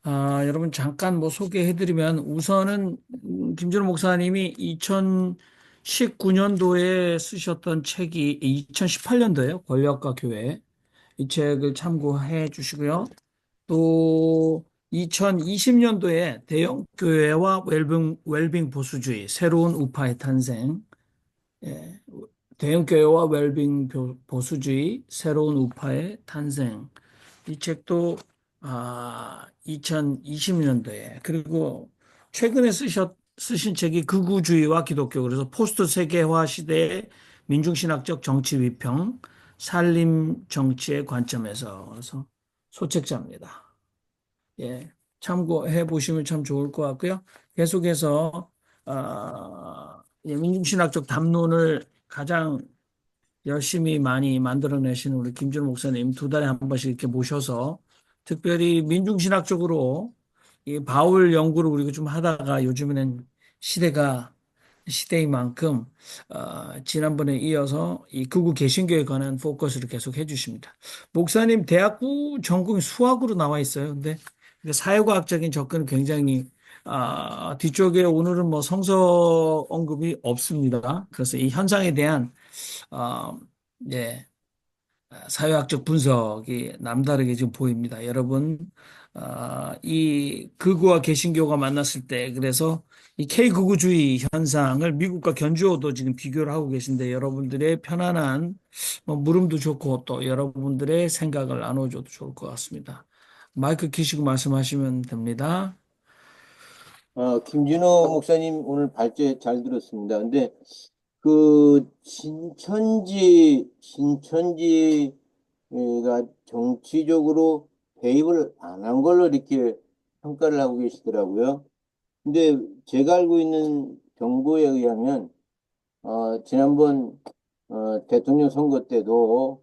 여러분 잠깐 뭐 소개해드리면 우선은 김준호 목사님이 2019년도에 쓰셨던 책이 2018년도에요. 권력과 교회. 이 책을 참고해 주시고요. 또 2020년도에 대형 교회와 웰빙 보수주의, 새로운 우파의 탄생. 예, 대형 교회와 보수주의, 새로운 우파의 탄생. 이 책도 2020년도에 그리고 최근에 쓰신 책이 극우주의와 기독교 그래서 포스트 세계화 시대의 민중신학적 정치 위평 산림 정치의 관점에서 그래서 소책자입니다. 예, 참고해 보시면 참 좋을 것 같고요. 계속해서 민중신학적 담론을 가장 열심히 많이 만들어내시는 우리 김준호 목사님 두 달에 한 번씩 이렇게 모셔서 특별히 민중신학적으로 이 바울 연구를 우리가 좀 하다가 요즘에는 시대가 시대인 만큼 지난번에 이어서 이 극우 개신교에 관한 포커스를 계속 해주십니다. 목사님 대학부 전공이 수학으로 나와 있어요. 근데 사회과학적인 접근은 굉장히 뒤쪽에 오늘은 뭐 성서 언급이 없습니다. 그래서 이 현상에 대한 어, 예, 사회학적 분석이 남다르게 지금 보입니다. 여러분, 이 극우와 개신교가 만났을 때, 그래서 이 K극우주의 현상을 미국과 견주어도 지금 비교를 하고 계신데, 여러분들의 편안한 뭐 물음도 좋고, 또 여러분들의 생각을 나눠줘도 좋을 것 같습니다. 마이크 키시고 말씀하시면 됩니다. 김진호 목사님 오늘 발제 잘 들었습니다. 근데 그 신천지가 정치적으로 개입을 안 한 걸로 이렇게 평가를 하고 계시더라고요. 근데 제가 알고 있는 정보에 의하면 지난번 대통령 선거 때도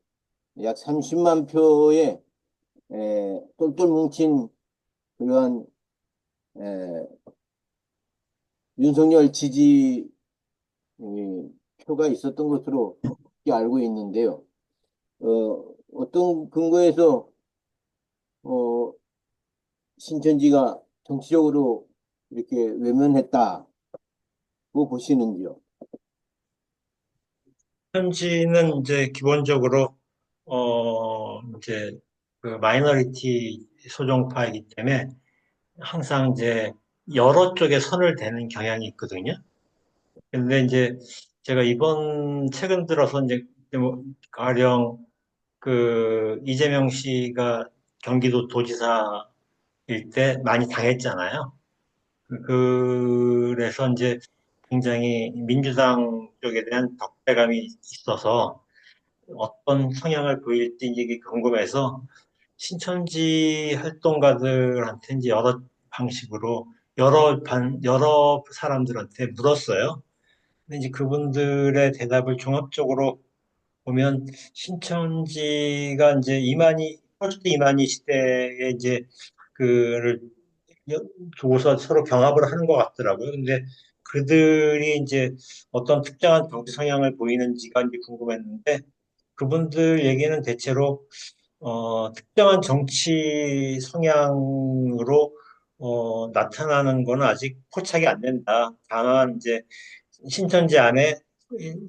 약 30만 표의 똘똘 뭉친 그러한 에, 윤석열 지지 표가 있었던 것으로 알고 있는데요. 어떤 근거에서 어, 신천지가 정치적으로 이렇게 외면했다고 보시는지요? 현지는 이제 기본적으로 이제 그 마이너리티 소종파이기 때문에 항상 이제 여러 쪽에 선을 대는 경향이 있거든요. 근데 이제 제가 이번 최근 들어서 이제 뭐 가령 그 이재명 씨가 경기도 도지사일 때 많이 당했잖아요. 그래서 이제 굉장히 민주당 쪽에 대한 덕배감이 있어서 어떤 성향을 보일지 이게 궁금해서 신천지 활동가들한테 이제 여러 방식으로 여러 사람들한테 물었어요. 근데 이제 그분들의 대답을 종합적으로 보면 신천지가 이제 퍼스트 이만희 시대에 이제 그를 두고서 서로 경합을 하는 것 같더라고요. 근데 그들이 이제 어떤 특정한 정치 성향을 보이는지가 이제 궁금했는데 그분들 얘기는 대체로 특정한 정치 성향으로 나타나는 거는 아직 포착이 안 된다. 다만 이제 신천지 안에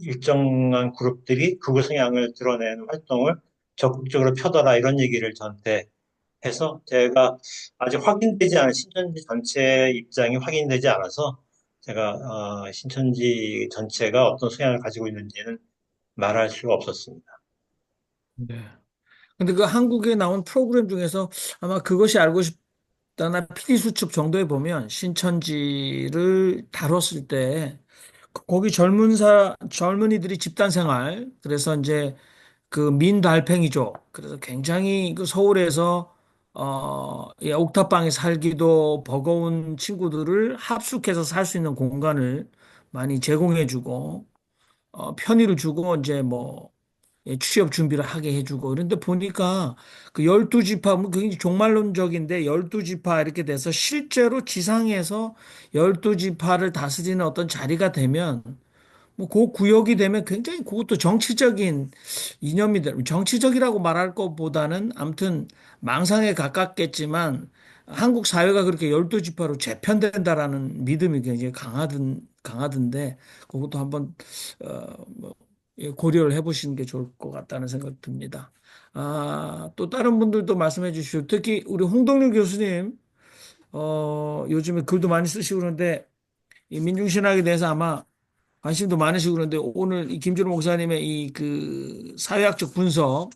일정한 그룹들이 극우 성향을 드러내는 활동을 적극적으로 펴더라 이런 얘기를 저한테 해서 제가 아직 확인되지 않은 신천지 전체 입장이 확인되지 않아서 제가 신천지 전체가 어떤 성향을 가지고 있는지는 말할 수가 없었습니다. 네. 근데 그 한국에 나온 프로그램 중에서 아마 그것이 알고 싶다나 PD수첩 정도에 보면 신천지를 다뤘을 때 거기 젊은이들이 집단 생활, 그래서 이제 그 민달팽이족, 그래서 굉장히 그 서울에서 옥탑방에 살기도 버거운 친구들을 합숙해서 살 수 있는 공간을 많이 제공해주고, 편의를 주고, 이제 뭐, 취업 준비를 하게 해주고, 그런데 보니까 그 12지파, 뭐 굉장히 종말론적인데 12지파 이렇게 돼서 실제로 지상에서 12지파를 다스리는 어떤 자리가 되면 뭐 그 구역이 되면 굉장히 그것도 정치적인 이념이 되 정치적이라고 말할 것보다는 아무튼 망상에 가깝겠지만 한국 사회가 그렇게 열두 지파로 재편된다라는 믿음이 굉장히 강하던데 그것도 한번 뭐, 예, 고려를 해보시는 게 좋을 것 같다는 생각이 듭니다. 또 다른 분들도 말씀해 주시오. 특히 우리 홍동률 교수님, 요즘에 글도 많이 쓰시고 그러는데 이 민중신학에 대해서 아마 관심도 많으시고 그런데 오늘 이 김준호 목사님의 이 그 사회학적 분석,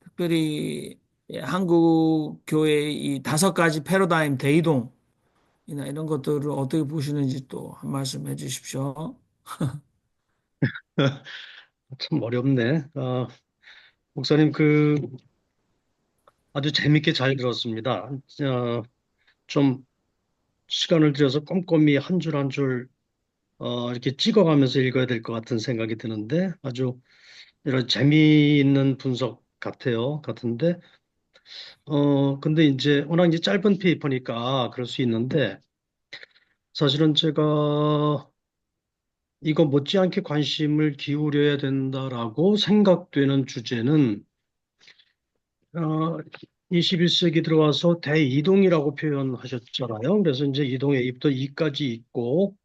특별히 예, 한국 교회의 이 다섯 가지 패러다임 대이동이나 이런 것들을 어떻게 보시는지 또 한 말씀 해주십시오. 참 어렵네. 목사님 아주 재밌게 잘 들었습니다. 좀 시간을 들여서 꼼꼼히 한 줄 한 줄 이렇게 찍어가면서 읽어야 될 것 같은 생각이 드는데 아주 이런 재미있는 분석 같은데 근데 이제 워낙 이제 짧은 페이퍼니까 그럴 수 있는데 사실은 제가 이거 못지않게 관심을 기울여야 된다라고 생각되는 주제는 어, 21세기 들어와서 대이동이라고 표현하셨잖아요. 그래서 이제 이동의 입도 이까지 있고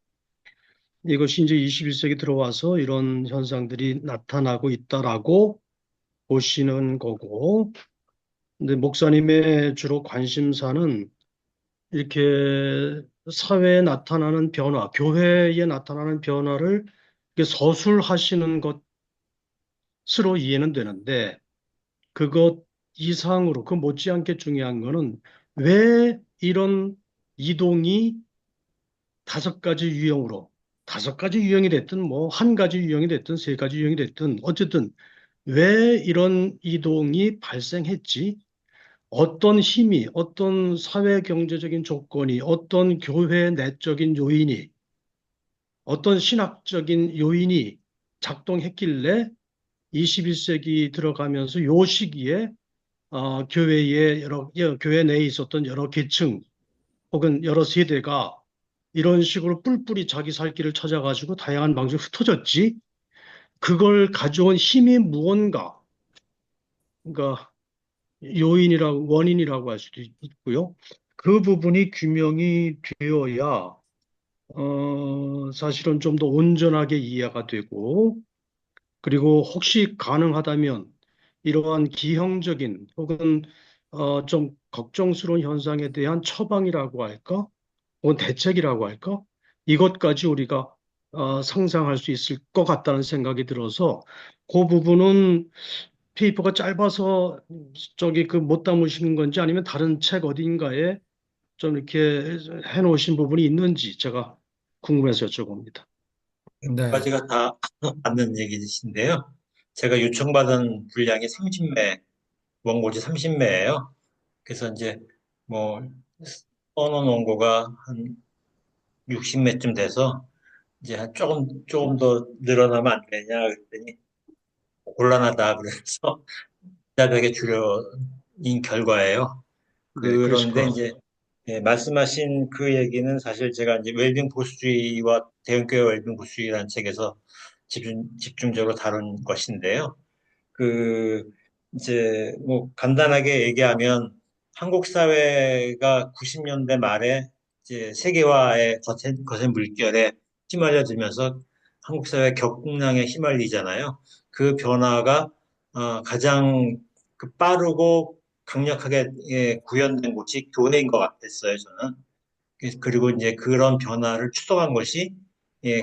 이것이 이제 21세기 들어와서 이런 현상들이 나타나고 있다라고 보시는 거고, 근데 목사님의 주로 관심사는 이렇게 사회에 나타나는 변화, 교회에 나타나는 변화를 이렇게 서술하시는 것으로 이해는 되는데, 그것 이상으로, 그 못지않게 중요한 거는 왜 이런 이동이 다섯 가지 유형으로, 다섯 가지 유형이 됐든, 뭐, 한 가지 유형이 됐든, 세 가지 유형이 됐든, 어쨌든, 왜 이런 이동이 발생했지? 어떤 힘이, 어떤 사회 경제적인 조건이, 어떤 교회 내적인 요인이, 어떤 신학적인 요인이 작동했길래 21세기 들어가면서 요 시기에 교회 내에 있었던 여러 계층 혹은 여러 세대가 이런 식으로 뿔뿔이 자기 살 길을 찾아가지고 다양한 방식으로 흩어졌지. 그걸 가져온 힘이 무언가, 그러니까 원인이라고 할 수도 있고요. 그 부분이 규명이 되어야, 사실은 좀 더 온전하게 이해가 되고, 그리고 혹시 가능하다면 이러한 기형적인 혹은 좀 걱정스러운 현상에 대한 처방이라고 할까? 혹은 대책이라고 할까? 이것까지 우리가 상상할 수 있을 것 같다는 생각이 들어서 그 부분은 페이퍼가 짧아서 저기 그 못 담으시는 건지 아니면 다른 책 어딘가에 좀 이렇게 해놓으신 부분이 있는지 제가 궁금해서 여쭤봅니다. 두 네. 가지가 다 맞는 얘기이신데요. 제가 요청받은 분량이 30매, 원고지 30매예요. 그래서 이제 뭐 써놓은 원고가 한 60매쯤 돼서 이제 한 조금 더 늘어나면 안 되냐 그랬더니 곤란하다 그래서 자백에 줄여인 결과예요. 네, 그러실 것 그런데 같습니다. 이제 예, 말씀하신 그 얘기는 사실 제가 이제 웰빙 보수주의와 대형교회 웰빙 보수주의라는 책에서 집중적으로 다룬 것인데요. 그 이제 뭐 간단하게 얘기하면 한국 사회가 90년대 말에 이제 세계화의 거센 물결에 휘말려들면서 한국 사회 격국량에 휘말리잖아요. 그 변화가 가장 그 빠르고 강력하게 구현된 곳이 교회인 것 같았어요, 저는. 그리고 이제 그런 변화를 추동한 것이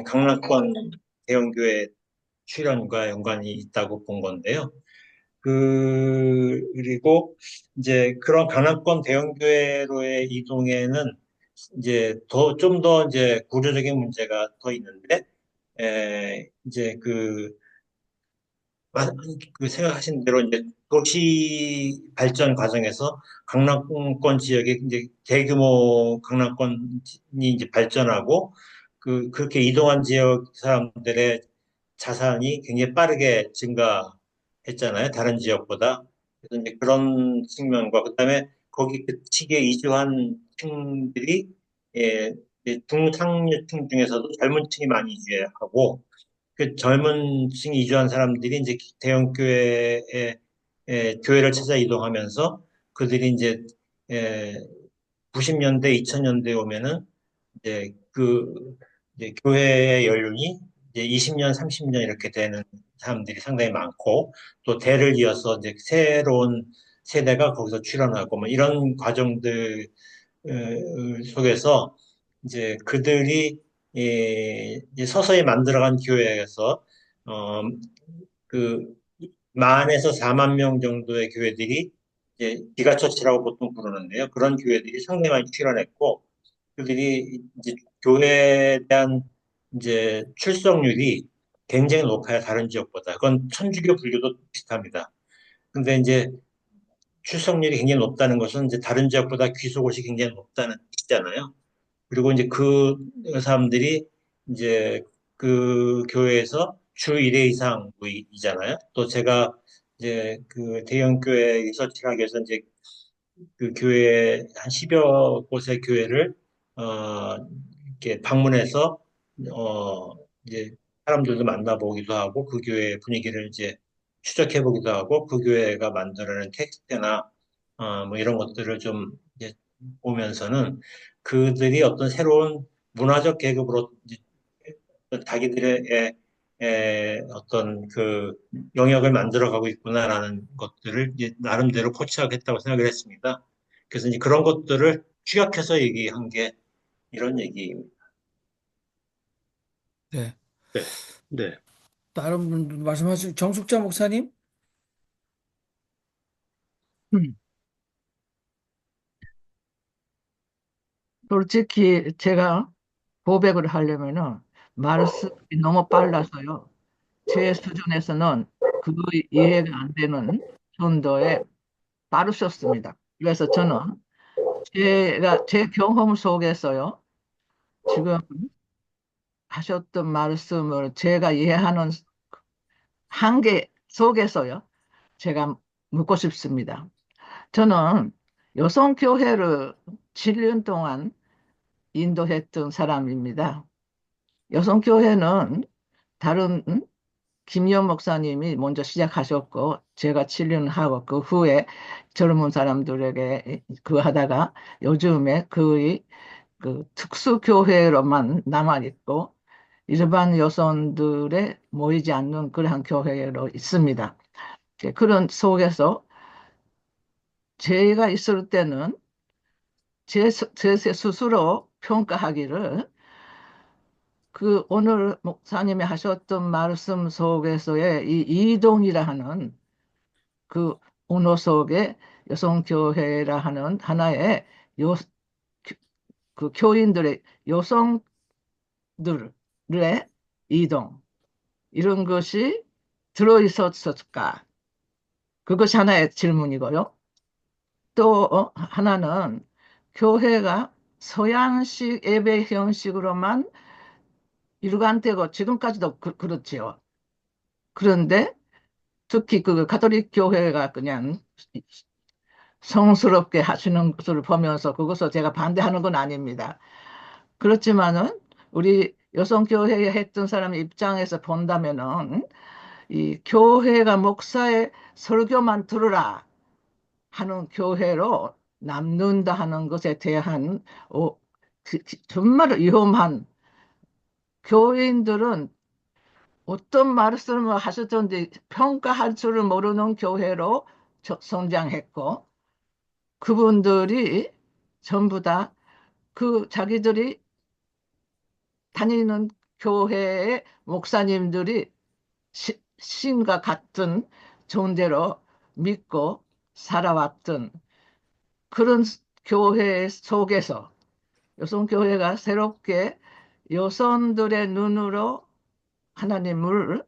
강남권 대형교회 출현과 연관이 있다고 본 건데요. 그리고 이제 그런 강남권 대형교회로의 이동에는 이제 좀 더 이제 구조적인 문제가 더 있는데, 이제 그 생각하신 대로 이제 도시 발전 과정에서 강남권 지역에 이제 대규모 강남권이 이제 발전하고 그렇게 이동한 지역 사람들의 자산이 굉장히 빠르게 증가했잖아요. 다른 지역보다. 그래서 이제 그런 측면과 그다음에 거기 그 시기에 이주한 층들이 예, 중상류층 중에서도 젊은 층이 많이 이주하고 그 젊은 층 이주한 사람들이 이제 대형 교회에 교회를 찾아 이동하면서 그들이 이제 에, 90년대, 2000년대 오면은 이제 이제 교회의 연륜이 이제 20년, 30년 이렇게 되는 사람들이 상당히 많고, 또 대를 이어서 이제 새로운 세대가 거기서 출현하고, 뭐 이런 과정들 속에서 이제 그들이 이제 서서히 만들어간 교회에서 어, 그 만에서 4만 명 정도의 교회들이 이제 기가처치라고 보통 부르는데요. 그런 교회들이 상당히 많이 출현했고, 그들이 이제 교회에 대한 이제 출석률이 굉장히 높아요. 다른 지역보다. 그건 천주교, 불교도 비슷합니다. 근데 이제 출석률이 굉장히 높다는 것은 이제 다른 지역보다 귀속옷이 굉장히 높다는 뜻이잖아요. 그리고 이제 그 사람들이 이제 그 교회에서 주 1회 이상이잖아요. 또 제가 이제 그 대형 교회 리서치를 하기 위해서 이제 그 교회 한 10여 곳의 교회를 어 이렇게 방문해서 어 이제 사람들도 만나보기도 하고 그 교회 분위기를 이제 추적해 보기도 하고 그 교회가 만들어낸 텍스트나 뭐 이런 것들을 좀 이제 보면서는 그들이 어떤 새로운 문화적 계급으로 이제 자기들의 어떤 그 영역을 만들어가고 있구나라는 것들을 이제 나름대로 포착했다고 생각을 했습니다. 그래서 이제 그런 것들을 축약해서 얘기한 게 이런 얘기입니다. 네. 네, 네. 다른 분 말씀하신 정숙자 목사님? 음, 솔직히 제가 고백을 하려면은 말씀이 너무 빨라서요. 제 수준에서는 그 이해가 안 되는 정도에 빠르셨습니다. 그래서 저는 제가 제 경험 속에서요. 지금 하셨던 말씀을 제가 이해하는 한계 속에서요. 제가 묻고 싶습니다. 저는 여성교회를 7년 동안 인도했던 사람입니다. 여성교회는 다른 김영 목사님이 먼저 시작하셨고 제가 7년 하고 그 후에 젊은 사람들에게 그 하다가 요즘에 거의 그 특수교회로만 남아있고 일반 여성들의 모이지 않는 그러한 교회로 있습니다. 그런 속에서 제가 있을 때는 제 스스로 평가하기를 그 오늘 목사님이 하셨던 말씀 속에서의 이 이동이라 하는 그 언어 속에 여성교회라 하는 하나의 요, 그 교인들의 여성들의 이동 이런 것이 들어있었을까? 그것이 하나의 질문이고요. 또 하나는 교회가 서양식 예배 형식으로만 일관되고 지금까지도 그렇지요. 그런데 특히 그 가톨릭 교회가 그냥 성스럽게 하시는 것을 보면서 그것을 제가 반대하는 건 아닙니다. 그렇지만은 우리 여성교회에 했던 사람 입장에서 본다면은 이 교회가 목사의 설교만 들으라 하는 교회로 남는다 하는 것에 대한 정말 위험한 교인들은 어떤 말씀을 하셨던지 평가할 줄을 모르는 교회로 성장했고 그분들이 전부 다 그 자기들이 다니는 교회의 목사님들이 신과 같은 존재로 믿고 살아왔던 그런 교회 속에서 여성교회가 새롭게 여성들의 눈으로 하나님을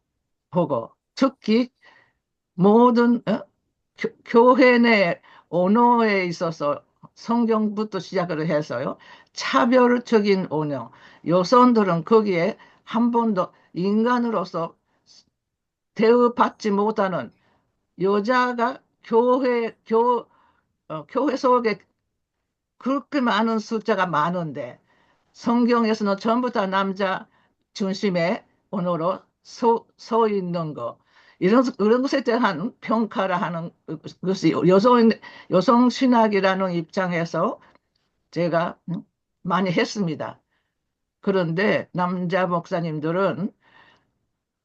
보고 특히 모든 교회 내 언어에 있어서 성경부터 시작을 해서요. 차별적인 언어. 여성들은 거기에 한 번도 인간으로서 대우받지 못하는 여자가 교회 속에 그렇게 많은 숫자가 많은데 성경에서는 전부 다 남자 중심의 언어로 서 있는 거. 이런 것에 대한 평가를 하는 것이 여성 신학이라는 입장에서 제가 많이 했습니다. 그런데 남자 목사님들은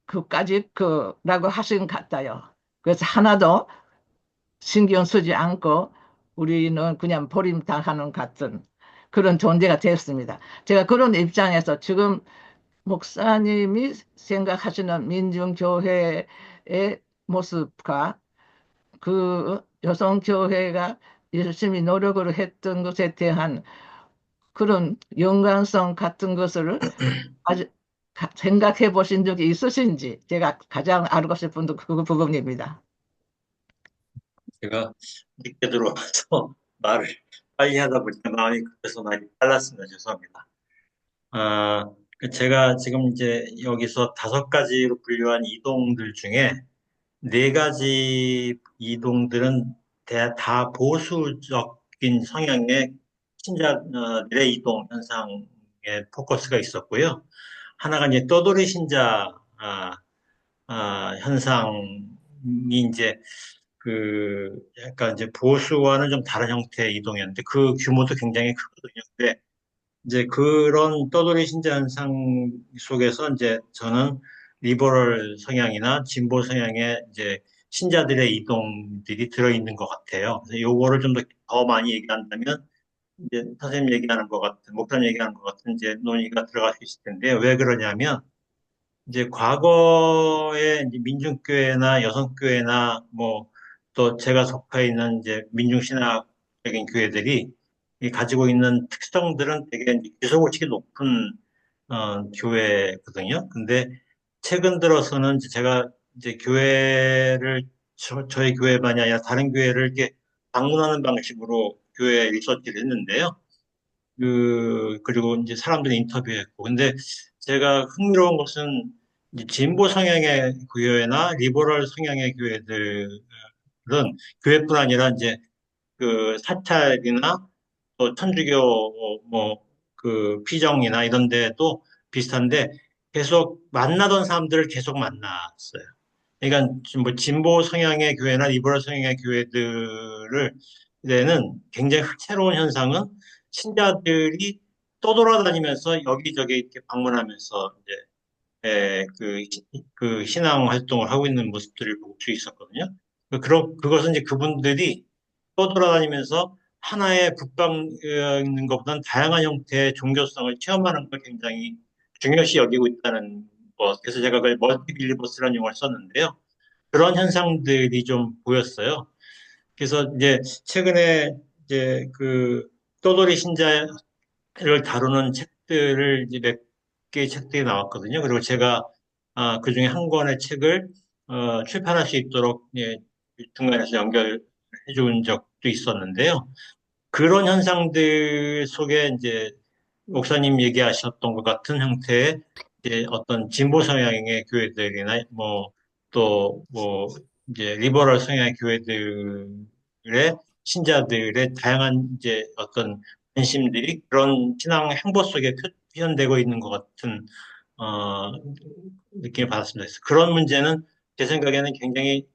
그까지 그라고 하신 것 같아요. 그래서 하나도 신경 쓰지 않고 우리는 그냥 버림당하는 같은 그런 존재가 됐습니다. 제가 그런 입장에서 지금 목사님이 생각하시는 민중교회의 모습과 그 여성교회가 열심히 노력을 했던 것에 대한 그런 연관성 같은 것을 아주 생각해 보신 적이 있으신지 제가 가장 알고 싶은 그 부분입니다. 제가 늦게 들어와서 말을 빨리 하다 보니까 마음이 급해서 많이 빨랐습니다. 죄송합니다. 제가 지금 이제 여기서 5가지로 분류한 이동들 중에 4가지 이동들은 다 보수적인 성향의 신자들의 이동 현상에 포커스가 있었고요. 하나가 이제 떠돌이 신자 현상이 이제 약간 이제 보수와는 좀 다른 형태의 이동이었는데 그 규모도 굉장히 크거든요. 근데 이제 그런 떠돌이 신자 현상 속에서 이제 저는 리버럴 성향이나 진보 성향의 이제 신자들의 이동들이 들어있는 것 같아요. 그래서 요거를 좀 더 많이 얘기한다면 이제 선생님 얘기하는 것 같은, 목사님 얘기하는 것 같은 이제 논의가 들어갈 수 있을 텐데 왜 그러냐면 이제 과거에 이제 민중교회나 여성교회나 뭐 또 제가 속해 있는 이제 민중신학적인 교회들이 이 가지고 있는 특성들은 되게 이제 기소고식이 높은 교회거든요. 근데 최근 들어서는 이제 제가 이제 교회를 저희 교회만이 아니라 다른 교회를 이렇게 방문하는 방식으로 교회 리서치를 했는데요. 그리고 이제 사람들 인터뷰했고. 근데 제가 흥미로운 것은 이제 진보 성향의 교회나 리버럴 성향의 교회들은 교회뿐 아니라 이제 사찰이나 또 천주교 피정이나 이런 데도 비슷한데 계속 만나던 사람들을 계속 만났어요. 그러니까 뭐 진보 성향의 교회나 리버럴 성향의 교회들을 내는 굉장히 새로운 현상은 신자들이 떠돌아다니면서 여기저기 이렇게 방문하면서 이제 그 신앙 활동을 하고 있는 모습들을 볼 수 있었거든요. 그것은 이제 그분들이 떠돌아다니면서 하나의 북방 있는 것보다는 다양한 형태의 종교성을 체험하는 걸 굉장히 중요시 여기고 있다는 것. 그래서 제가 그걸 멀티빌리버스라는 용어를 썼는데요. 그런 현상들이 좀 보였어요. 그래서 이제 최근에 이제 떠돌이 신자를 다루는 책들을 이제 몇 개의 책들이 나왔거든요. 그리고 제가 그 중에 한 권의 책을 출판할 수 있도록 예, 중간에서 연결해 준 적도 있었는데요. 그런 현상들 속에 이제 목사님 얘기하셨던 것 같은 형태의 이제 어떤 진보 성향의 교회들이나 이제 리버럴 성향의 교회들의 신자들의 다양한 이제 어떤 관심들이 그런 신앙 행보 속에 표현되고 있는 것 같은 어, 느낌을 받았습니다. 그래서 그런 문제는 제 생각에는 굉장히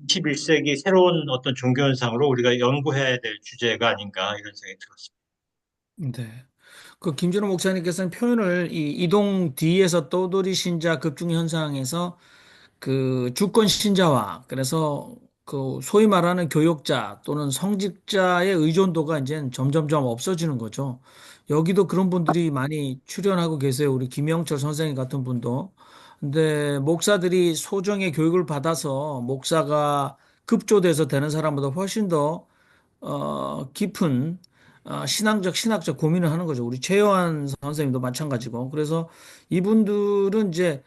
21세기 새로운 어떤 종교 현상으로 우리가 연구해야 될 주제가 아닌가 이런 생각이 들었습니다. 네. 그 김준호 목사님께서는 표현을 이 이동 뒤에서 떠돌이 신자 급증 현상에서 그 주권 신자와 그래서 그 소위 말하는 교역자 또는 성직자의 의존도가 이제 점점점 없어지는 거죠. 여기도 그런 분들이 많이 출연하고 계세요. 우리 김영철 선생님 같은 분도. 근데 목사들이 소정의 교육을 받아서 목사가 급조돼서 되는 사람보다 훨씬 더 깊은 신학적 고민을 하는 거죠. 우리 최요한 선생님도 마찬가지고. 그래서 이분들은 이제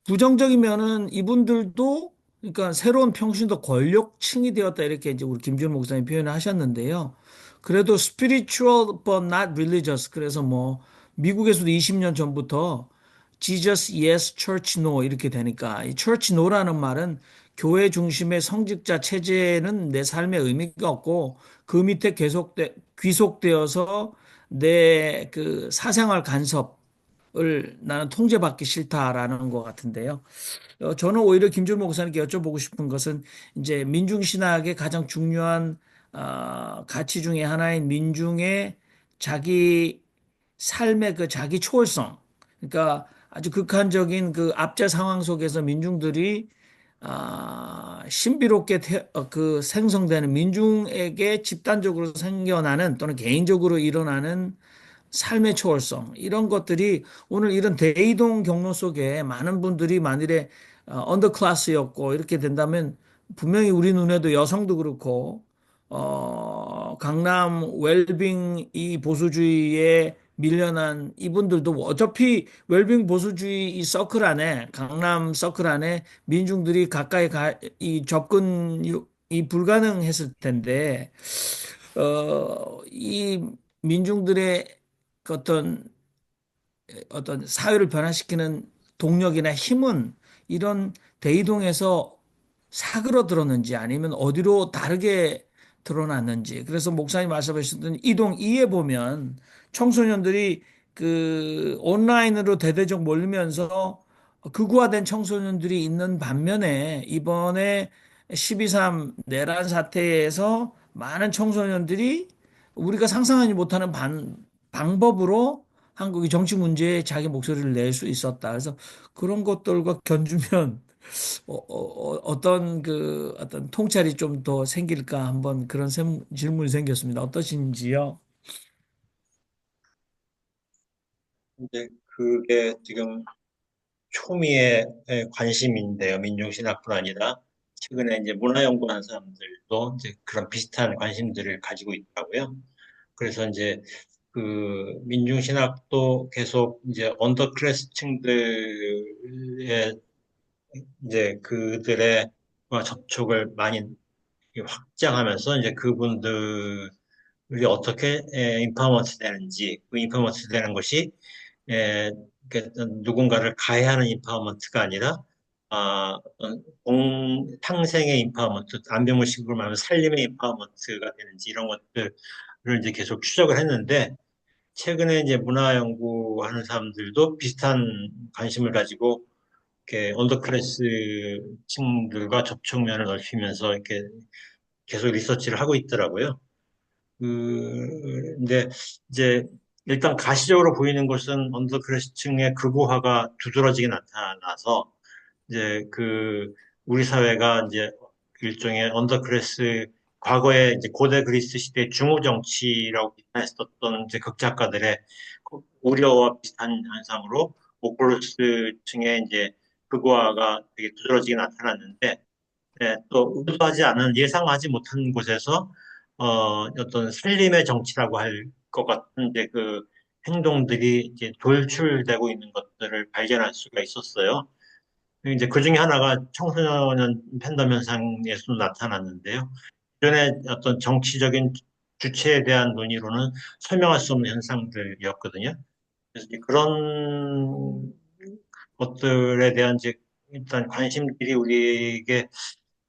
부정적이면은 이분들도 그러니까 새로운 평신도 권력층이 되었다 이렇게 이제 우리 김준 목사님 표현을 하셨는데요. 그래도 spiritual but not religious. 그래서 뭐 미국에서도 20년 전부터 Jesus yes, church no 이렇게 되니까 이 church no라는 말은 교회 중심의 성직자 체제는 내 삶에 의미가 없고 그 밑에 귀속되어서 내 그 사생활 간섭을 나는 통제받기 싫다라는 것 같은데요. 저는 오히려 김준 목사님께 여쭤보고 싶은 것은 이제 민중신학의 가장 중요한 가치 중에 하나인 민중의 자기 삶의 그 자기 초월성, 그러니까 아주 극한적인 그 압제 상황 속에서 민중들이 신비롭게 그 생성되는 민중에게 집단적으로 생겨나는 또는 개인적으로 일어나는 삶의 초월성 이런 것들이 오늘 이런 대이동 경로 속에 많은 분들이 만일에 언더클래스였고 이렇게 된다면 분명히 우리 눈에도 여성도 그렇고 강남 웰빙 이 보수주의에 밀려난 이분들도 어차피 웰빙 보수주의 이 서클 안에 강남 서클 안에 민중들이 가까이 이 접근이 불가능했을 텐데 이 민중들의 그 어떤 사회를 변화시키는 동력이나 힘은 이런 대이동에서 사그러들었는지 아니면 어디로 다르게 드러났는지. 그래서 목사님 말씀하셨던 이동 2에 보면 청소년들이 그 온라인으로 대대적 몰리면서 극우화된 청소년들이 있는 반면에 이번에 12.3 내란 사태에서 많은 청소년들이 우리가 상상하지 못하는 방법으로 한국의 정치 문제에 자기 목소리를 낼 수 있었다. 그래서 그런 것들과 견주면 어떤 통찰이 좀 더 생길까 한번 그런 질문이 생겼습니다. 어떠신지요? 이제 그게 지금 초미의 관심인데요. 민중신학뿐 아니라 최근에 이제 문화연구하는 사람들도 이제 그런 비슷한 관심들을 가지고 있더라고요. 그래서 이제 그 민중신학도 계속 이제 언더클래스 층들의 이제 그들의 접촉을 많이 확장하면서 이제 그분들이 어떻게 인파머스 되는지 그 인파머스 되는 것이 누군가를 가해하는 인파워먼트가 아니라 어떤 탕생의 인파워먼트, 안병무식으로 말하면 살림의 인파워먼트가 되는지 이런 것들을 이제 계속 추적을 했는데 최근에 이제 문화 연구하는 사람들도 비슷한 관심을 가지고 이렇게 언더클래스 층들과 접촉면을 넓히면서 이렇게 계속 리서치를 하고 있더라고요. 근데 이제 일단 가시적으로 보이는 것은 언더클래스층의 극우화가 두드러지게 나타나서 이제 그 우리 사회가 이제 일종의 언더클래스 과거에 이제 고대 그리스 시대 중호 정치라고 비판했었던 이제 극작가들의 우려와 비슷한 현상으로 오클루스층의 이제 극우화가 되게 두드러지게 나타났는데 또 의도하지 않은 예상하지 못한 곳에서 어떤 살림의 정치라고 할 것 같은 이제 그 행동들이 이제 돌출되고 있는 것들을 발견할 수가 있었어요. 이제 그 중에 하나가 청소년 팬덤 현상에서도 나타났는데요. 기존의 어떤 정치적인 주체에 대한 논의로는 설명할 수 없는 현상들이었거든요. 그래서 이제 그런 것들에 대한 이제 일단 관심들이 우리에게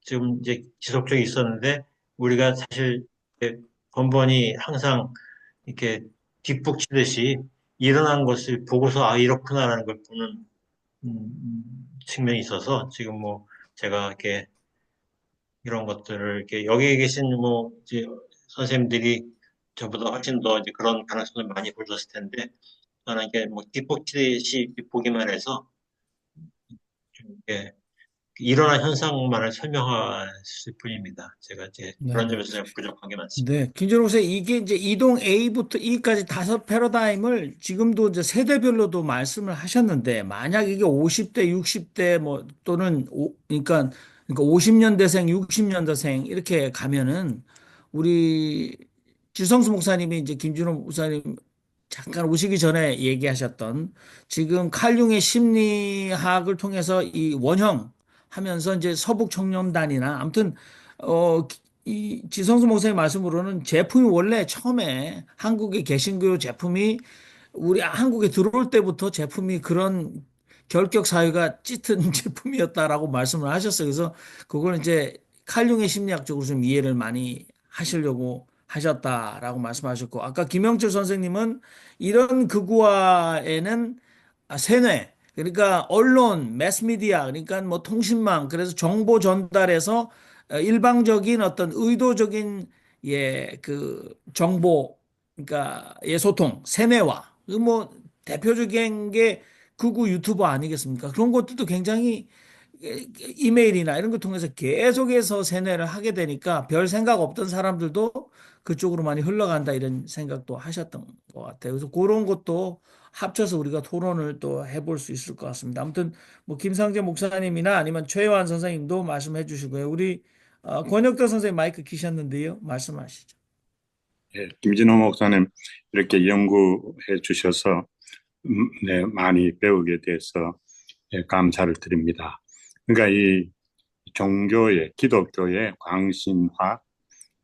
지금 이제 지속적이 있었는데 우리가 사실 이렇게 번번이 항상 이렇게 뒷북치듯이 일어난 것을 보고서 아 이렇구나라는 걸 보는 측면이 있어서 지금 뭐 제가 이렇게 이런 것들을 이렇게 여기 계신 뭐 이제 선생님들이 저보다 훨씬 더 이제 그런 가능성을 많이 보셨을 텐데 저는 이게 뭐 뒷북치듯이 보기만 해서 좀 이렇게 일어난 현상만을 설명했을 뿐입니다. 제가 이제 그런 네네. 점에서 좀 부족한 게 많습니다. 네, 김준호 목사님, 이게 이제 이동 A부터 E까지 다섯 패러다임을 지금도 이제 세대별로도 말씀을 하셨는데, 만약 이게 50대, 60대 뭐 또는 그러니까 50년대생, 60년대생 이렇게 가면은 우리 지성수 목사님이 이제 김준호 목사님 잠깐 오시기 전에 얘기하셨던 지금 칼융의 심리학을 통해서 이 원형 하면서 이제 서북 청년단이나 아무튼 어, 이 지성수 목사님 말씀으로는 제품이 원래 처음에 한국의 개신교 제품이 우리 한국에 들어올 때부터 제품이 그런 결격 사유가 짙은 제품이었다라고 말씀을 하셨어요. 그래서 그걸 이제 칼융의 심리학적으로 좀 이해를 많이 하시려고 하셨다라고 말씀하셨고 아까 김영철 선생님은 이런 극우화에는 세뇌 그러니까 언론, 매스미디어 그러니까 뭐 통신망 그래서 정보 전달에서 일방적인 어떤 의도적인 그 정보 그러니까 소통, 세뇌와 그뭐 대표적인 게 극우 유튜버 아니겠습니까? 그런 것들도 굉장히 이메일이나 이런 거 통해서 계속해서 세뇌를 하게 되니까 별 생각 없던 사람들도 그쪽으로 많이 흘러간다 이런 생각도 하셨던 것 같아요. 그래서 그런 것도 합쳐서 우리가 토론을 또 해볼 수 있을 것 같습니다. 아무튼 뭐 김상재 목사님이나 아니면 최요한 선생님도 말씀해 주시고요. 우리 권혁도 선생님 마이크 키셨는데요. 말씀하시죠. 예, 김진호 목사님 이렇게 연구해 주셔서 네, 많이 배우게 돼서 예, 감사를 드립니다. 그러니까 이 종교의 기독교의 광신화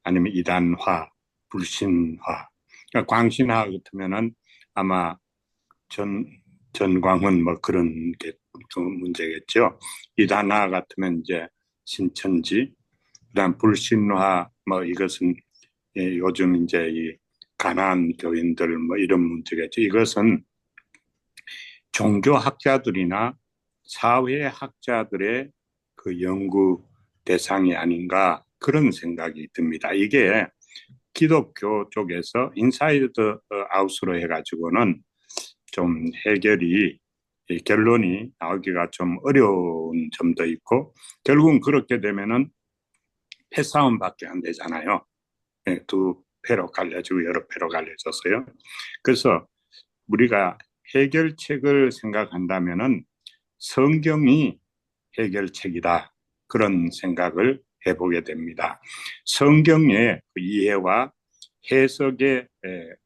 아니면 이단화, 불신화. 그러니까 광신화 같으면은 아마 전광훈 뭐 그런 게 그 문제겠죠. 이단화 같으면 이제 신천지, 그다음 불신화 뭐 이것은 예, 요즘 이제 이 가난한 교인들 뭐 이런 문제겠죠. 이것은 종교학자들이나 사회학자들의 그 연구 대상이 아닌가 그런 생각이 듭니다. 이게 기독교 쪽에서 인사이드 아웃으로 해가지고는 좀 해결이 결론이 나오기가 좀 어려운 점도 있고 결국은 그렇게 되면은 패싸움밖에 안 되잖아요. 네, 두 패로 갈려지고 여러 패로 갈려져서요. 그래서 우리가 해결책을 생각한다면은 성경이 해결책이다. 그런 생각을 해보게 됩니다. 성경의 그 이해와 해석의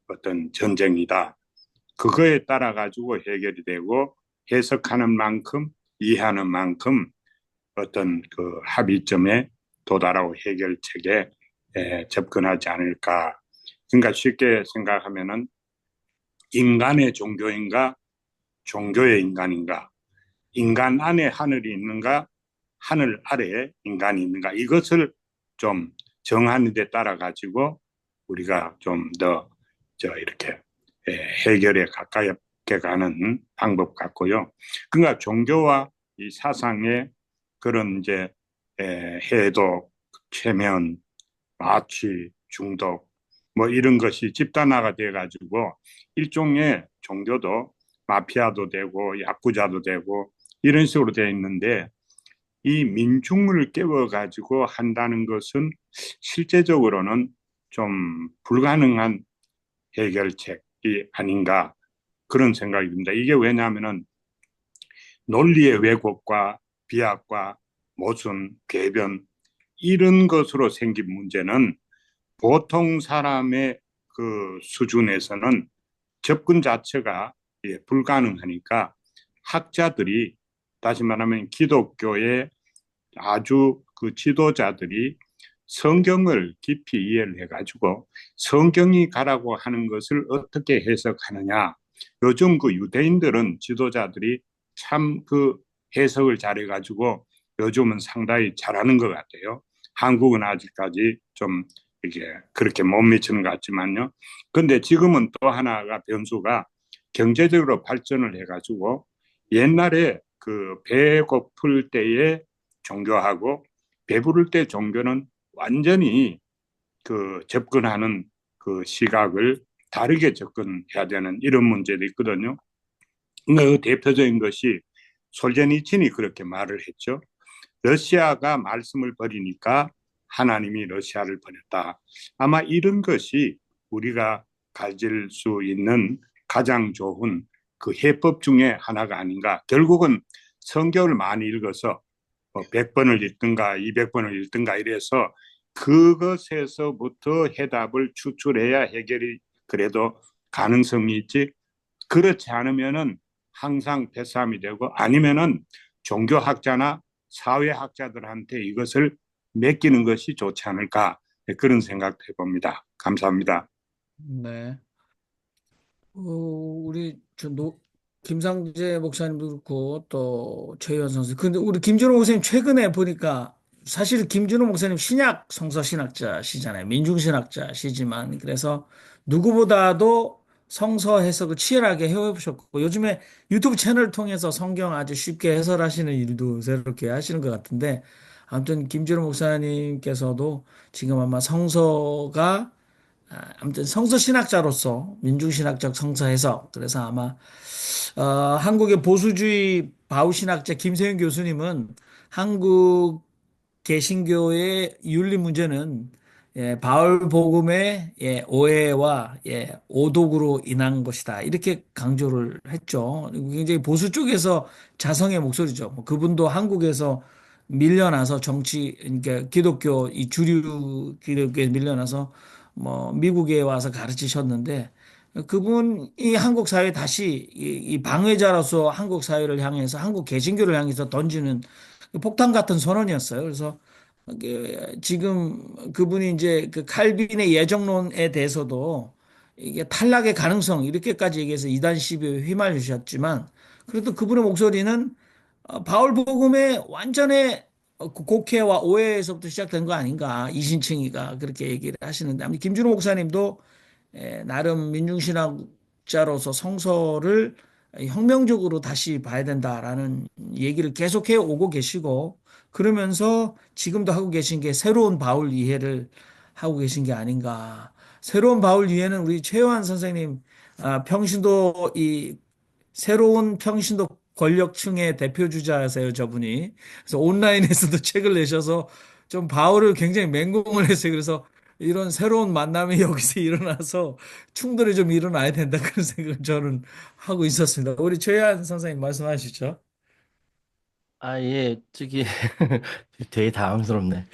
어떤 전쟁이다. 그거에 따라 가지고 해결이 되고 해석하는 만큼 이해하는 만큼 어떤 그 합의점에 도달하고 해결책에 접근하지 않을까. 그러니까 쉽게 생각하면은 인간의 종교인가, 종교의 인간인가, 인간 안에 하늘이 있는가, 하늘 아래에 인간이 있는가, 이것을 좀 정하는 데 따라 가지고 우리가 좀 더 이렇게 해결에 가깝게 가는 방법 같고요. 그러니까 종교와 이 사상의 그런 이제 해독, 최면, 마취, 중독 뭐 이런 것이 집단화가 돼 가지고 일종의 종교도 마피아도 되고 야쿠자도 되고 이런 식으로 되어 있는데 이 민중을 깨워 가지고 한다는 것은 실제적으로는 좀 불가능한 해결책이 아닌가 그런 생각이 듭니다. 이게 왜냐하면은 논리의 왜곡과 비약과 모순, 궤변 이런 것으로 생긴 문제는 보통 사람의 그 수준에서는 접근 자체가 불가능하니까 학자들이 다시 말하면 기독교의 아주 그 지도자들이 성경을 깊이 이해를 해가지고 성경이 가라고 하는 것을 어떻게 해석하느냐. 요즘 그 유대인들은 지도자들이 참 그 해석을 잘해가지고 요즘은 상당히 잘하는 것 같아요. 한국은 아직까지 좀 이게 그렇게 못 미치는 것 같지만요. 근데 지금은 또 하나가 변수가 경제적으로 발전을 해가지고 옛날에 그 배고플 때에 종교하고 배부를 때 종교는 완전히 그 접근하는 그 시각을 다르게 접근해야 되는 이런 문제도 있거든요. 그 대표적인 것이 솔제니친이 그렇게 말을 했죠. 러시아가 말씀을 버리니까 하나님이 러시아를 버렸다. 아마 이런 것이 우리가 가질 수 있는 가장 좋은 그 해법 중에 하나가 아닌가. 결국은 성경을 많이 읽어서 100번을 읽든가 200번을 읽든가 이래서 그것에서부터 해답을 추출해야 해결이 그래도 가능성이 있지. 그렇지 않으면은 항상 패싸움이 되고 아니면은 종교학자나 사회학자들한테 이것을 맡기는 것이 좋지 않을까 그런 생각도 해봅니다. 감사합니다. 네. 우리 김상재 목사님도 그렇고 또 최희원 선수. 근데 우리 김준호 목사님 최근에 보니까 사실 김준호 목사님 신약 성서 신학자시잖아요. 민중신학자시지만 그래서 누구보다도 성서 해석을 치열하게 해오셨고 요즘에 유튜브 채널을 통해서 성경 아주 쉽게 해설하시는 일도 새롭게 하시는 것 같은데 아무튼 김준호 목사님께서도 지금 아마 성서가 아무튼 성서 신학자로서 민중신학적 성서 해석. 그래서 아마 한국의 보수주의 바우 신학자 김세윤 교수님은 한국 개신교의 윤리 문제는 바울 복음의 오해와 오독으로 인한 것이다. 이렇게 강조를 했죠. 굉장히 보수 쪽에서 자성의 목소리죠. 뭐 그분도 한국에서 밀려나서 그러니까 기독교 이 주류 기독교에 밀려나서 뭐 미국에 와서 가르치셨는데 그분이 한국 사회 다시 이 방해자로서 한국 사회를 향해서 한국 개신교를 향해서 던지는 폭탄 같은 선언이었어요. 그래서 지금 그분이 이제 그 칼빈의 예정론에 대해서도 이게 탈락의 가능성 이렇게까지 얘기해서 이단 시비에 휘말리셨지만 그래도 그분의 목소리는 바울 복음의 완전의 곡해와 오해에서부터 시작된 거 아닌가 이신칭이가 그렇게 얘기를 하시는데 아무튼 김준호 목사님도 나름 민중신학자로서 성서를 혁명적으로 다시 봐야 된다라는 얘기를 계속해 오고 계시고 그러면서 지금도 하고 계신 게 새로운 바울 이해를 하고 계신 게 아닌가. 새로운 바울 이해는 우리 최요한 선생님 평신도 이 새로운 평신도 권력층의 대표 주자세요, 저분이. 그래서 온라인에서도 책을 내셔서 좀 바울을 굉장히 맹공을 했어요. 그래서 이런 새로운 만남이 여기서 일어나서 충돌이 좀 일어나야 된다 그런 생각을 저는 하고 있었습니다. 우리 최한 선생님 말씀하시죠. 아, 예, 저기 되게 당황스럽네.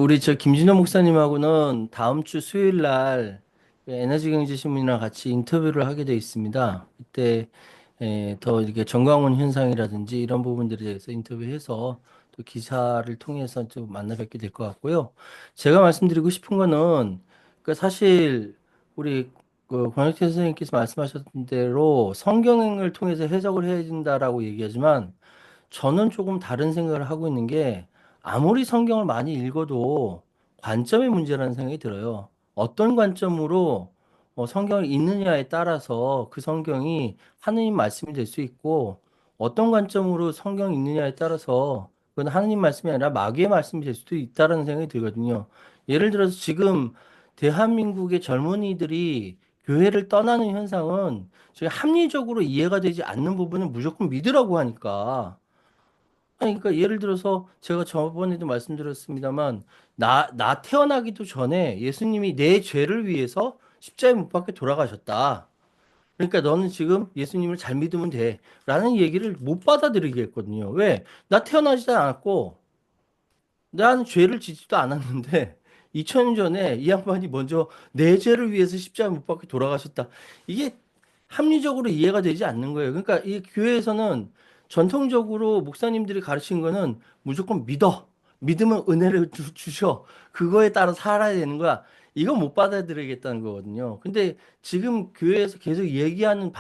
우리 김진호 목사님하고는 다음 주 수요일 날 에너지경제신문이랑 같이 인터뷰를 하게 돼 있습니다. 그때 더 이렇게 정광훈 현상이라든지 이런 부분들에 대해서 인터뷰해서 또 기사를 통해서 좀 만나 뵙게 될 것 같고요. 제가 말씀드리고 싶은 거는 그 사실 우리 그 권혁태 선생님께서 말씀하셨던 대로 성경을 통해서 해석을 해야 된다라고 얘기하지만 저는 조금 다른 생각을 하고 있는 게 아무리 성경을 많이 읽어도 관점의 문제라는 생각이 들어요. 어떤 관점으로 성경을 읽느냐에 따라서 그 성경이 하느님 말씀이 될 수 있고 어떤 관점으로 성경을 읽느냐에 따라서 그건 하느님 말씀이 아니라 마귀의 말씀이 될 수도 있다는 생각이 들거든요. 예를 들어서 지금 대한민국의 젊은이들이 교회를 떠나는 현상은 저희 합리적으로 이해가 되지 않는 부분은 무조건 믿으라고 하니까 아니, 그러니까 예를 들어서 제가 저번에도 말씀드렸습니다만, 나 태어나기도 전에 예수님이 내 죄를 위해서 십자가에 못 박혀 돌아가셨다. 그러니까 너는 지금 예수님을 잘 믿으면 돼. 라는 얘기를 못 받아들이게 했거든요. 왜? 나 태어나지도 않았고, 나는 죄를 짓지도 않았는데, 2000년 전에 이 양반이 먼저 내 죄를 위해서 십자가에 못 박혀 돌아가셨다. 이게 합리적으로 이해가 되지 않는 거예요. 그러니까 이 교회에서는 전통적으로 목사님들이 가르친 거는 무조건 믿어. 믿으면 은혜를 주셔. 그거에 따라 살아야 되는 거야. 이거 못 받아들이겠다는 거거든요. 근데 지금 교회에서 계속 얘기하는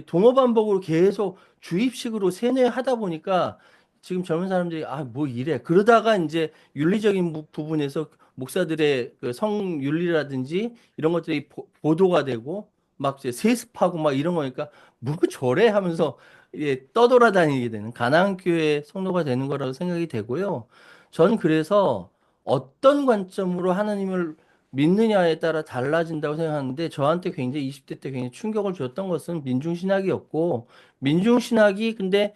동어 반복으로 계속 주입식으로 세뇌하다 보니까 지금 젊은 사람들이 뭐 이래. 그러다가 이제 윤리적인 부분에서 목사들의 그 성윤리라든지 이런 것들이 보도가 되고 막 이제 세습하고 막 이런 거니까 뭐 저래 하면서 떠돌아다니게 되는 가나안 교회 성도가 되는 거라고 생각이 되고요. 전 그래서 어떤 관점으로 하나님을 믿느냐에 따라 달라진다고 생각하는데 저한테 굉장히 20대 때 굉장히 충격을 줬던 것은 민중신학이었고 민중신학이 근데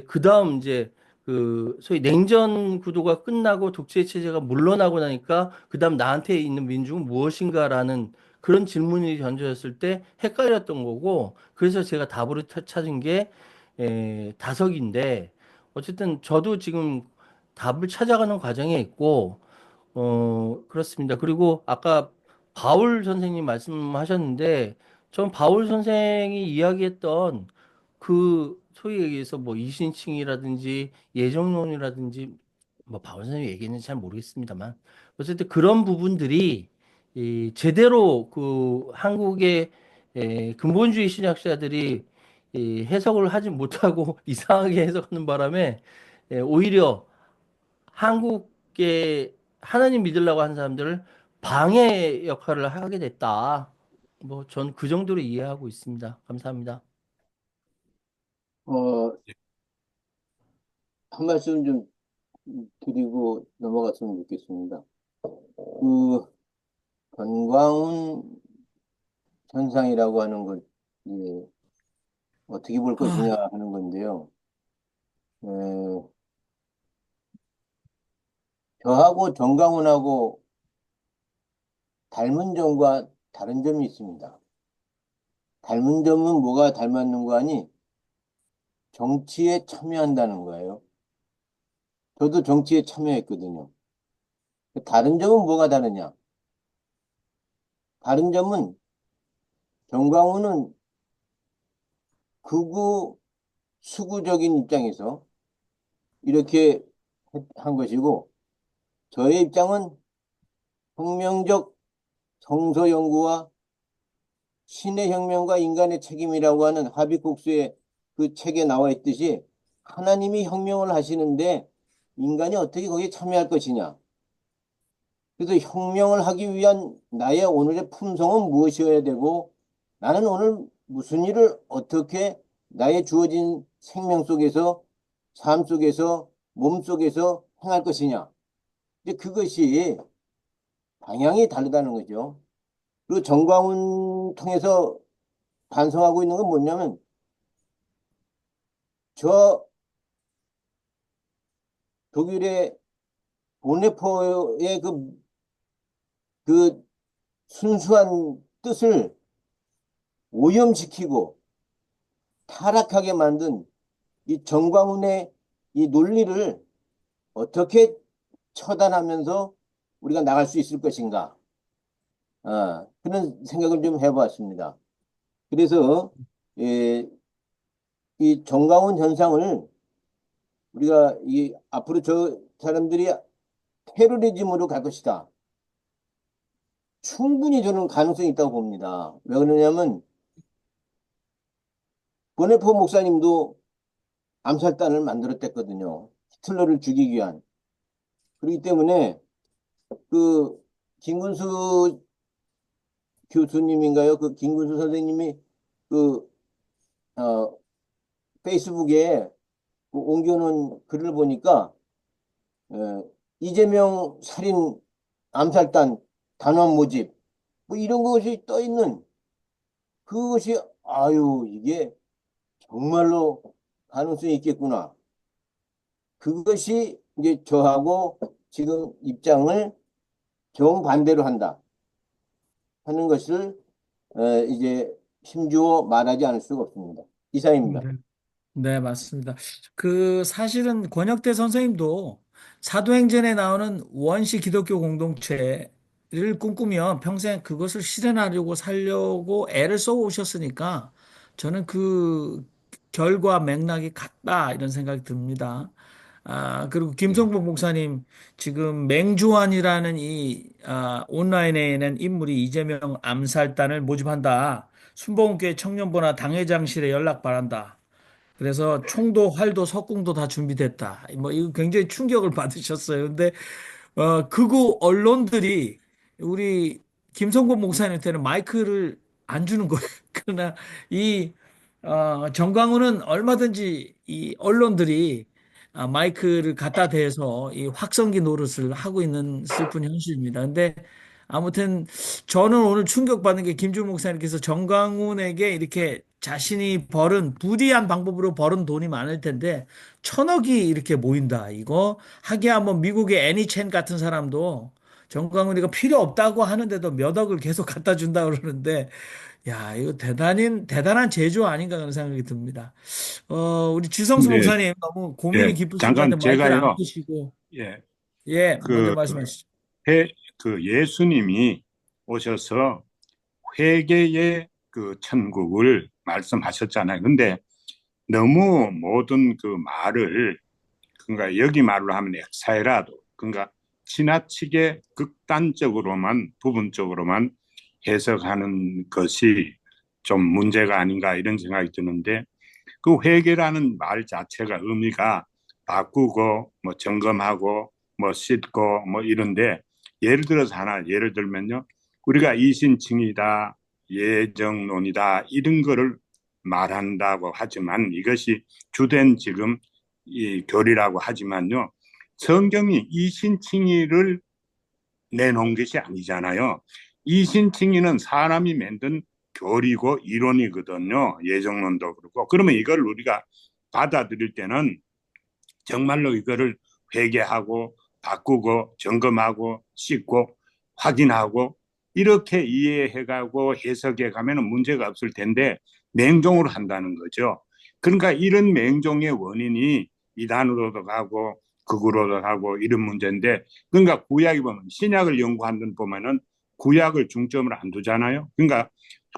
그다음 이제 그 소위 냉전 구도가 끝나고 독재 체제가 물러나고 나니까 그다음 나한테 있는 민중은 무엇인가라는 그런 질문이 던져졌을 때 헷갈렸던 거고 그래서 제가 답으로 찾은 게 다석인데 어쨌든 저도 지금 답을 찾아가는 과정에 있고 그렇습니다. 그리고 아까 바울 선생님 말씀하셨는데 전 바울 선생이 이야기했던 그 소위 얘기해서 뭐 이신칭이라든지 예정론이라든지 뭐 바울 선생님 얘기는 잘 모르겠습니다만 어쨌든 그런 부분들이 제대로 그 한국의 근본주의 신학자들이 해석을 하지 못하고 이상하게 해석하는 바람에 오히려 한국의 하나님 믿으려고 하는 사람들을 방해 역할을 하게 됐다. 뭐 전 그 정도로 이해하고 있습니다. 감사합니다. 어, 한 말씀 좀 드리고 넘어갔으면 좋겠습니다. 그 전광훈 현상이라고 하는 걸 이제 어떻게 볼 아, 것이냐 하는 건데요. 에, 저하고 정강훈하고 닮은 점과 다른 점이 있습니다. 닮은 점은 뭐가 닮았는 거 아니? 정치에 참여한다는 거예요. 저도 정치에 참여했거든요. 다른 점은 뭐가 다르냐? 다른 점은 정광훈은 극우 수구적인 입장에서 이렇게 한 것이고, 저의 입장은 혁명적 성서 연구와 신의 혁명과 인간의 책임이라고 하는 하비국수의 그 책에 나와 있듯이 하나님이 혁명을 하시는데 인간이 어떻게 거기에 참여할 것이냐. 그래서 혁명을 하기 위한 나의 오늘의 품성은 무엇이어야 되고 나는 오늘 무슨 일을 어떻게 나의 주어진 생명 속에서 삶 속에서 몸 속에서 행할 것이냐. 이제 그것이 방향이 다르다는 거죠. 그리고 정광훈 통해서 반성하고 있는 건 뭐냐면 저 독일의 보네포의 그 순수한 뜻을 오염시키고 타락하게 만든 이 정광훈의 이 논리를 어떻게 처단하면서 우리가 나갈 수 있을 것인가. 그런 생각을 좀 해보았습니다. 그래서 이 정광훈 현상을 우리가 이 앞으로 저 사람들이 테러리즘으로 갈 것이다. 충분히 저는 가능성이 있다고 봅니다. 왜 그러냐면 보네포 목사님도 암살단을 만들었댔거든요. 히틀러를 죽이기 위한. 그렇기 때문에 그 김근수 교수님인가요? 그 김근수 선생님이 그 페이스북에 그 옮겨놓은 글을 보니까 이재명 살인 암살단 단원 모집 뭐 이런 것이 떠 있는 그것이 아유 이게 정말로 가능성이 있겠구나. 그것이 이제 저하고 지금 입장을 정반대로 한다 하는 것을 이제 힘주어 말하지 않을 수가 없습니다. 이상입니다. 네. 네, 맞습니다. 그 사실은 권혁대 선생님도 사도행전에 나오는 원시 기독교 공동체를 꿈꾸며 평생 그것을 실현하려고 살려고 애를 써 오셨으니까 저는 그 결과 맥락이 같다 이런 생각이 듭니다. 그리고 김성복 목사님 지금 맹주환이라는 온라인에 있는 인물이 이재명 암살단을 모집한다. 순복음교회 청년부나 당회장실에 연락 바란다. 그래서 총도 활도 석궁도 다 준비됐다. 뭐 이거 굉장히 충격을 받으셨어요. 근데 극우 언론들이 우리 김성곤 목사님한테는 마이크를 안 주는 거예요. 그러나 이 정광훈은 얼마든지 이 언론들이 마이크를 갖다 대서 이 확성기 노릇을 하고 있는 슬픈 현실입니다. 근데 아무튼 저는 오늘 충격받는 게 김준 목사님께서 정광훈에게 이렇게 자신이 벌은 부디한 방법으로 벌은 돈이 많을 텐데 1,000억이 이렇게 모인다. 이거 하기야 뭐 미국의 애니첸 같은 사람도 정광훈이가 필요 없다고 하는데도 몇 억을 계속 갖다 준다 그러는데 야, 이거 대단한 제조 아닌가 그런 생각이 듭니다. 우리 지성수 근데 목사님 너무 고민이 예, 깊으신 것 잠깐 같은데 마이크를 안 제가요. 끄시고 예, 예, 먼저 그 말씀하시죠. 그 예수님이 오셔서 회개의 그 천국을 말씀하셨잖아요. 근데 너무 모든 그 말을 그러니까 여기 말로 하면 엑사이라도 그러니까 지나치게 극단적으로만 부분적으로만 해석하는 것이 좀 문제가 아닌가 이런 생각이 드는데 그 회개라는 말 자체가 의미가 바꾸고 뭐 점검하고 뭐 씻고 뭐 이런데 예를 들어서 하나 예를 들면요 우리가 이신칭이다 예정론이다 이런 거를 말한다고 하지만 이것이 주된 지금 이 교리라고 하지만요 성경이 이신칭의를 내놓은 것이 아니잖아요. 이신칭의는 사람이 만든 교리고 이론이거든요. 예정론도 그렇고. 그러면 이걸 우리가 받아들일 때는 정말로 이거를 회개하고 바꾸고 점검하고 씻고 확인하고 이렇게 이해해가고 해석해 가면은 문제가 없을 텐데 맹종으로 한다는 거죠. 그러니까 이런 맹종의 원인이 이단으로도 가고 극으로도 가고 이런 문제인데, 그러니까 구약에 보면 신약을 연구하는 데 보면은 구약을 중점을 안 두잖아요. 그러니까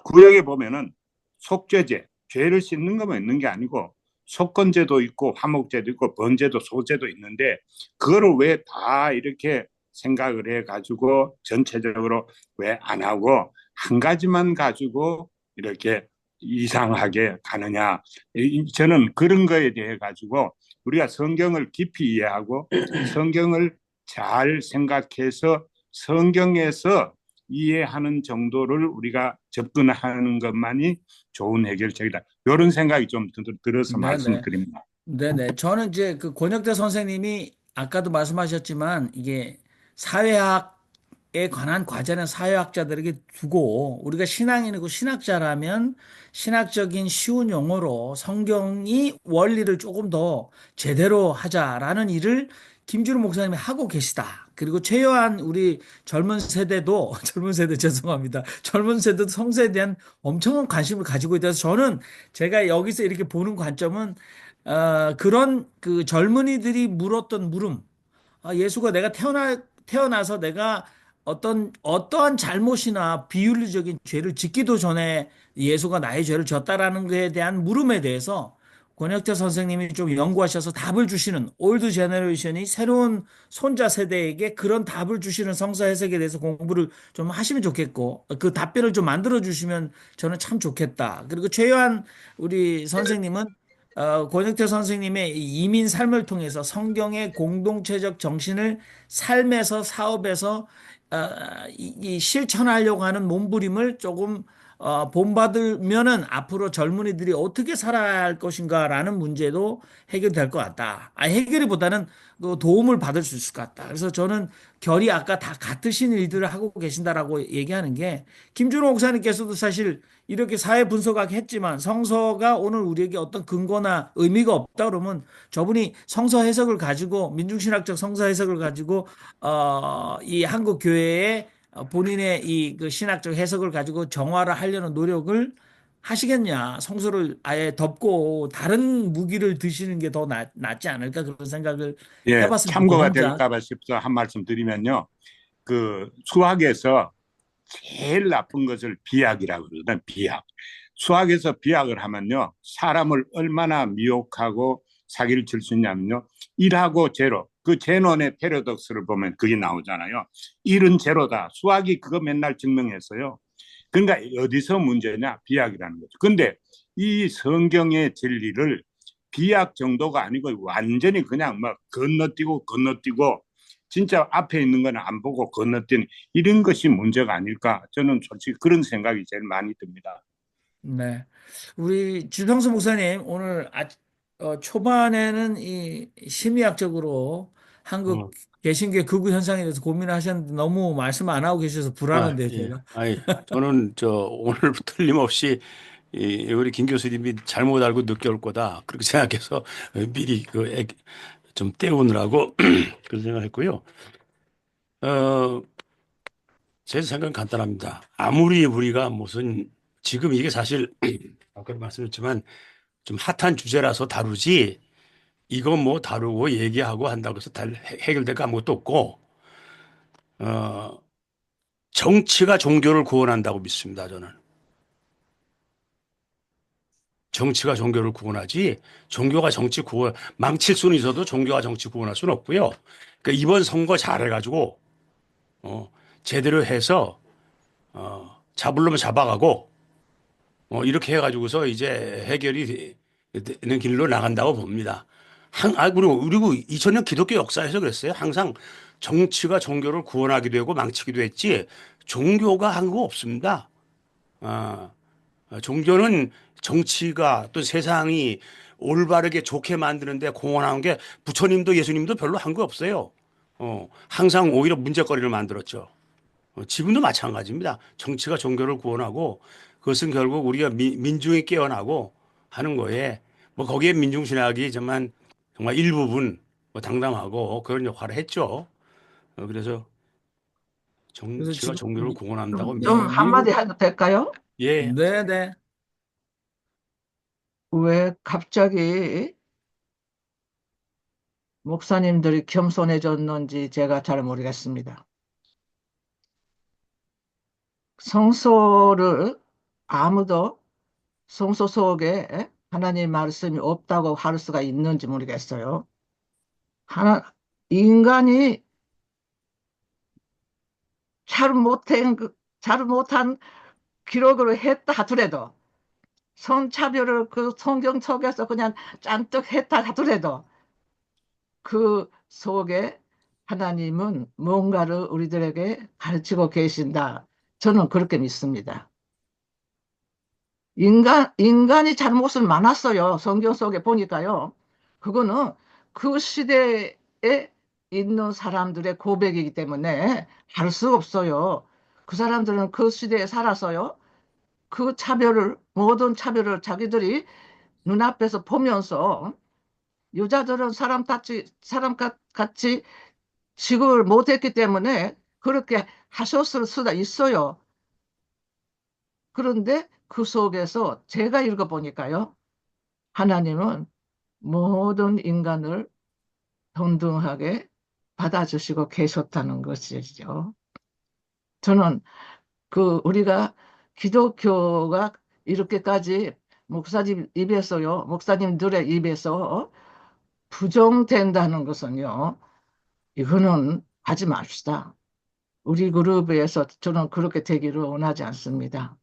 구약에 보면은 속죄제, 죄를 씻는 것만 있는 게 아니고 속건제도 있고 화목제도 있고 번제도 소제도 있는데 그거를 왜 다 이렇게 생각을 해가지고 전체적으로 왜 안 하고 한 가지만 가지고 이렇게 이상하게 가느냐. 저는 그런 거에 대해 가지고 우리가 성경을 깊이 이해하고 성경을 잘 생각해서 성경에서 이해하는 정도를 우리가 접근하는 것만이 좋은 해결책이다. 이런 생각이 좀 들어서 네네. 말씀드립니다. 네네. 저는 이제 그 권혁대 선생님이 아까도 말씀하셨지만 이게 사회학에 관한 과제는 사회학자들에게 두고 우리가 신앙인이고 신학자라면 신학적인 쉬운 용어로 성경이 원리를 조금 더 제대로 하자라는 일을 김준호 목사님이 하고 계시다. 그리고 최요한 우리 젊은 세대도 젊은 세대 죄송합니다. 젊은 세대도 성서에 대한 엄청난 관심을 가지고 있다서 저는 제가 여기서 이렇게 보는 관점은 그런 그 젊은이들이 물었던 물음, 예수가 내가 태어나서 내가 어떠한 잘못이나 비윤리적인 죄를 짓기도 전에 예수가 나의 죄를 졌다라는 것에 대한 물음에 대해서 권혁태 선생님이 좀 연구하셔서 답을 주시는 올드 제너레이션이 새로운 손자 세대에게 그런 답을 주시는 성서 해석에 대해서 공부를 좀 하시면 좋겠고 그 답변을 좀 만들어 주시면 저는 참 좋겠다. 그리고 최요한 우리 선생님은 권혁태 선생님의 이 이민 삶을 통해서 성경의 공동체적 정신을 삶에서 사업에서 이 실천하려고 하는 몸부림을 조금 본받으면은 앞으로 젊은이들이 어떻게 살아야 할 것인가라는 문제도 해결될 것 같다. 해결이보다는 그 도움을 받을 수 있을 것 같다. 그래서 저는 결이 아까 다 같으신 일들을 하고 계신다라고 얘기하는 게 김준호 목사님께서도 사실 이렇게 사회 분석학 했지만 성서가 오늘 우리에게 어떤 근거나 의미가 없다 그러면 저분이 성서 해석을 가지고 민중신학적 성서 해석을 가지고 이 한국 교회의 본인의 이 그 신학적 해석을 가지고 정화를 하려는 노력을 하시겠냐. 성서를 아예 덮고 다른 무기를 드시는 게 더 낫지 않을까 그런 생각을 예, 해봤습니다. 참고가 혼자. 될까 봐 싶어서 한 말씀 드리면요. 그 수학에서 제일 나쁜 것을 비약이라고 그러거든. 비약. 수학에서 비약을 하면요. 사람을 얼마나 미혹하고 사기를 칠 수 있냐면요. 1하고 제로. 그 제논의 패러독스를 보면 그게 나오잖아요. 1은 제로다. 수학이 그거 맨날 증명했어요. 그러니까 어디서 문제냐? 비약이라는 거죠. 근데 이 성경의 진리를 비약 정도가 아니고 완전히 그냥 막 건너뛰고 진짜 앞에 있는 건 안 보고 건너뛰는 이런 것이 문제가 아닐까. 저는 솔직히 그런 생각이 제일 많이 듭니다. 네. 우리 주성수 목사님 오늘 초반에는 이 심리학적으로 한국 개신교의 극우 현상에 대해서 고민을 하셨는데 너무 말씀 안 하고 계셔서 불안한데요, 예. 제가. 아니, 저는 오늘 틀림없이 우리 김 교수님이 잘못 알고 늦게 올 거다. 그렇게 생각해서 미리 좀 때우느라고 그런 생각을 했고요. 제 생각은 간단합니다. 아무리 우리가 무슨 지금 이게 사실 아까 말씀드렸지만 좀 핫한 주제라서 다루지 이거 뭐 다루고 얘기하고 한다고 해서 해결될 거 아무것도 없고 정치가 종교를 구원한다고 믿습니다. 저는. 정치가 종교를 구원하지 종교가 정치 구원 망칠 수는 있어도 종교가 정치 구원할 수는 없고요. 그러니까 이번 선거 잘해가지고 제대로 해서 잡으려면 잡아가고 이렇게 해가지고서 이제 해결이 되는 길로 나간다고 봅니다. 그리고 2000년 기독교 역사에서 그랬어요. 항상 정치가 종교를 구원하기도 하고 망치기도 했지 종교가 한 거 없습니다. 종교는 정치가 또 세상이 올바르게 좋게 만드는데 공헌한 게 부처님도 예수님도 별로 한 거 없어요. 항상 오히려 문제거리를 만들었죠. 지금도 마찬가지입니다. 정치가 종교를 구원하고 그것은 결국 우리가 민중이 깨어나고 하는 거에 뭐 거기에 민중신학이 정말 일부분 뭐 당당하고 그런 역할을 했죠. 그래서 그래서 정치가 지금 종교를 구원한다고 좀 예, 한마디 미국 해도 될까요? 예, 네네. 왜 갑자기 목사님들이 겸손해졌는지 제가 잘 모르겠습니다. 성소를 아무도 성소 속에 하나님 말씀이 없다고 할 수가 있는지 모르겠어요. 인간이 잘 못한 기록으로 했다 하더라도 성차별을 그 성경 속에서 그냥 잔뜩 했다 하더라도 그 속에 하나님은 뭔가를 우리들에게 가르치고 계신다. 저는 그렇게 믿습니다. 인간이 잘못을 많았어요. 성경 속에 보니까요. 그거는 그 시대에 있는 사람들의 고백이기 때문에 할 수 없어요. 그 사람들은 그 시대에 살아서요. 모든 차별을 자기들이 눈앞에서 보면서 여자들은 사람 같이 취급을 못했기 때문에 그렇게 하셨을 수가 있어요. 그런데 그 속에서 제가 읽어보니까요. 하나님은 모든 인간을 동등하게 받아주시고 계셨다는 것이죠. 저는 우리가 기독교가 이렇게까지 목사님들의 입에서 부정된다는 것은요, 이거는 하지 맙시다. 우리 그룹에서 저는 그렇게 되기를 원하지 않습니다.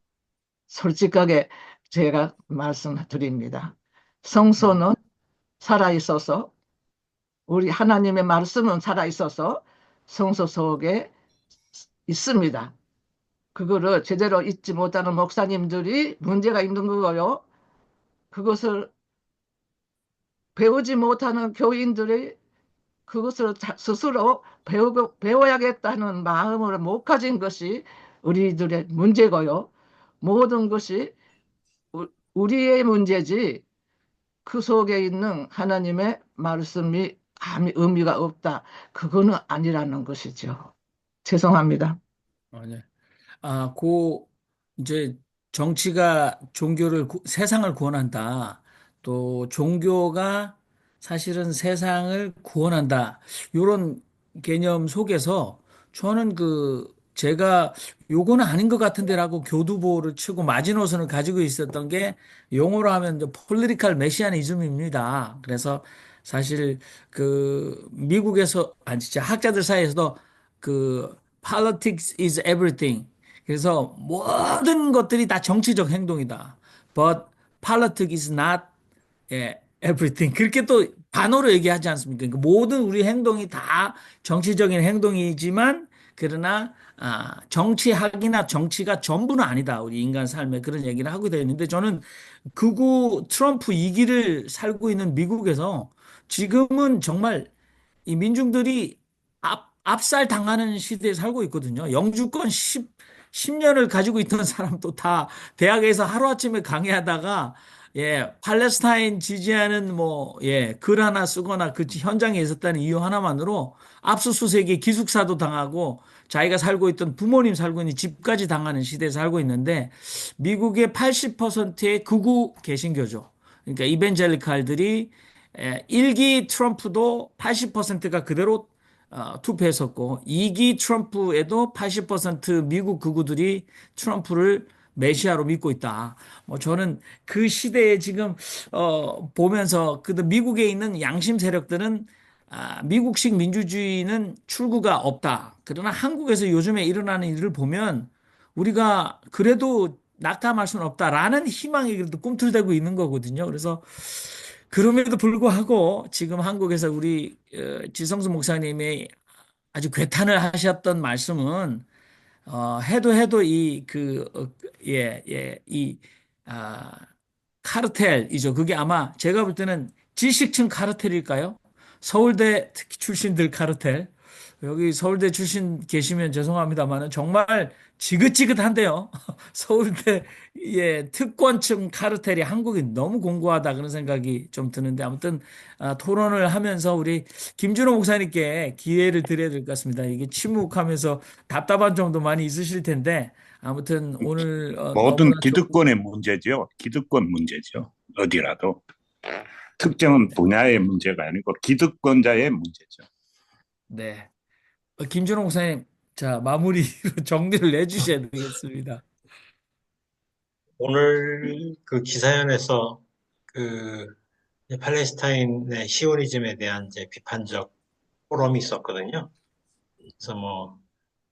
솔직하게 제가 말씀드립니다. 성소는 살아있어서, 우리 하나님의 말씀은 살아있어서 성소 속에 있습니다. 그거를 제대로 잊지 못하는 목사님들이 문제가 있는 거고요. 그것을 배우지 못하는 교인들이 그것을 스스로 배워야겠다는 마음을 못 가진 것이 우리들의 문제고요. 모든 것이 우리의 문제지 그 속에 있는 하나님의 말씀이 아무 의미가 없다. 그거는 아니라는 것이죠. 죄송합니다. 네. 이제 정치가 세상을 구원한다. 또 종교가 사실은 세상을 구원한다. 이런 개념 속에서 저는 제가 요거는 아닌 것 같은데라고 교두보를 치고 마지노선을 가지고 있었던 게 용어로 하면 이제 폴리티컬 메시아니즘입니다. 그래서 사실 미국에서 아니 진짜 학자들 사이에서도 politics is everything. 그래서 모든 것들이 다 정치적 행동이다. But politics is not everything. 그렇게 또 반어로 얘기하지 않습니까? 그러니까 모든 우리 행동이 다 정치적인 행동이지만 그러나 정치학이나 정치가 전부는 아니다. 우리 인간 삶에 그런 얘기를 하고 되어 있는데 저는 극우 트럼프 2기를 살고 있는 미국에서 지금은 정말 이 민중들이 압살 당하는 시대에 살고 있거든요. 영주권 10년을 가지고 있던 사람도 다 대학에서 하루아침에 강의하다가 팔레스타인 지지하는 글 하나 쓰거나 그 현장에 있었다는 이유 하나만으로 압수수색에 기숙사도 당하고 자기가 살고 있던 부모님 살고 있는 집까지 당하는 시대에 살고 있는데 미국의 80%의 극우 개신교죠. 그러니까 이벤젤리칼들이 1기 트럼프도 80%가 그대로 투표했었고 2기 트럼프에도 80% 미국 극우들이 트럼프를 메시아로 믿고 있다. 저는 그 시대에 지금 보면서 미국에 있는 양심 세력들은 미국식 민주주의는 출구가 없다. 그러나 한국에서 요즘에 일어나는 일을 보면 우리가 그래도 낙담할 수는 없다라는 희망이 그래도 꿈틀대고 있는 거거든요. 그래서 그럼에도 불구하고 지금 한국에서 우리 지성수 목사님이 아주 괴탄을 하셨던 말씀은 해도 이 카르텔이죠. 그게 아마 제가 볼 때는 지식층 카르텔일까요? 서울대 특히 출신들 카르텔. 여기 서울대 출신 계시면 죄송합니다만은 정말 지긋지긋한데요. 서울대의 특권층 카르텔이 한국이 너무 공고하다 그런 생각이 좀 드는데 아무튼 토론을 하면서 우리 김준호 목사님께 기회를 드려야 될 것 같습니다. 이게 침묵하면서 답답한 점도 많이 있으실 텐데 아무튼 오늘 모든 너무나 기득권의 문제죠. 기득권 문제죠. 어디라도. 특정한 분야의 문제가 아니고 기득권자의 문제죠. 네. 김준호 목사님, 자, 마무리로 정리를 해주셔야 되겠습니다. 오늘 그 기사연에서 그 팔레스타인의 시오니즘에 대한 이제 비판적 포럼이 있었거든요. 그래서 뭐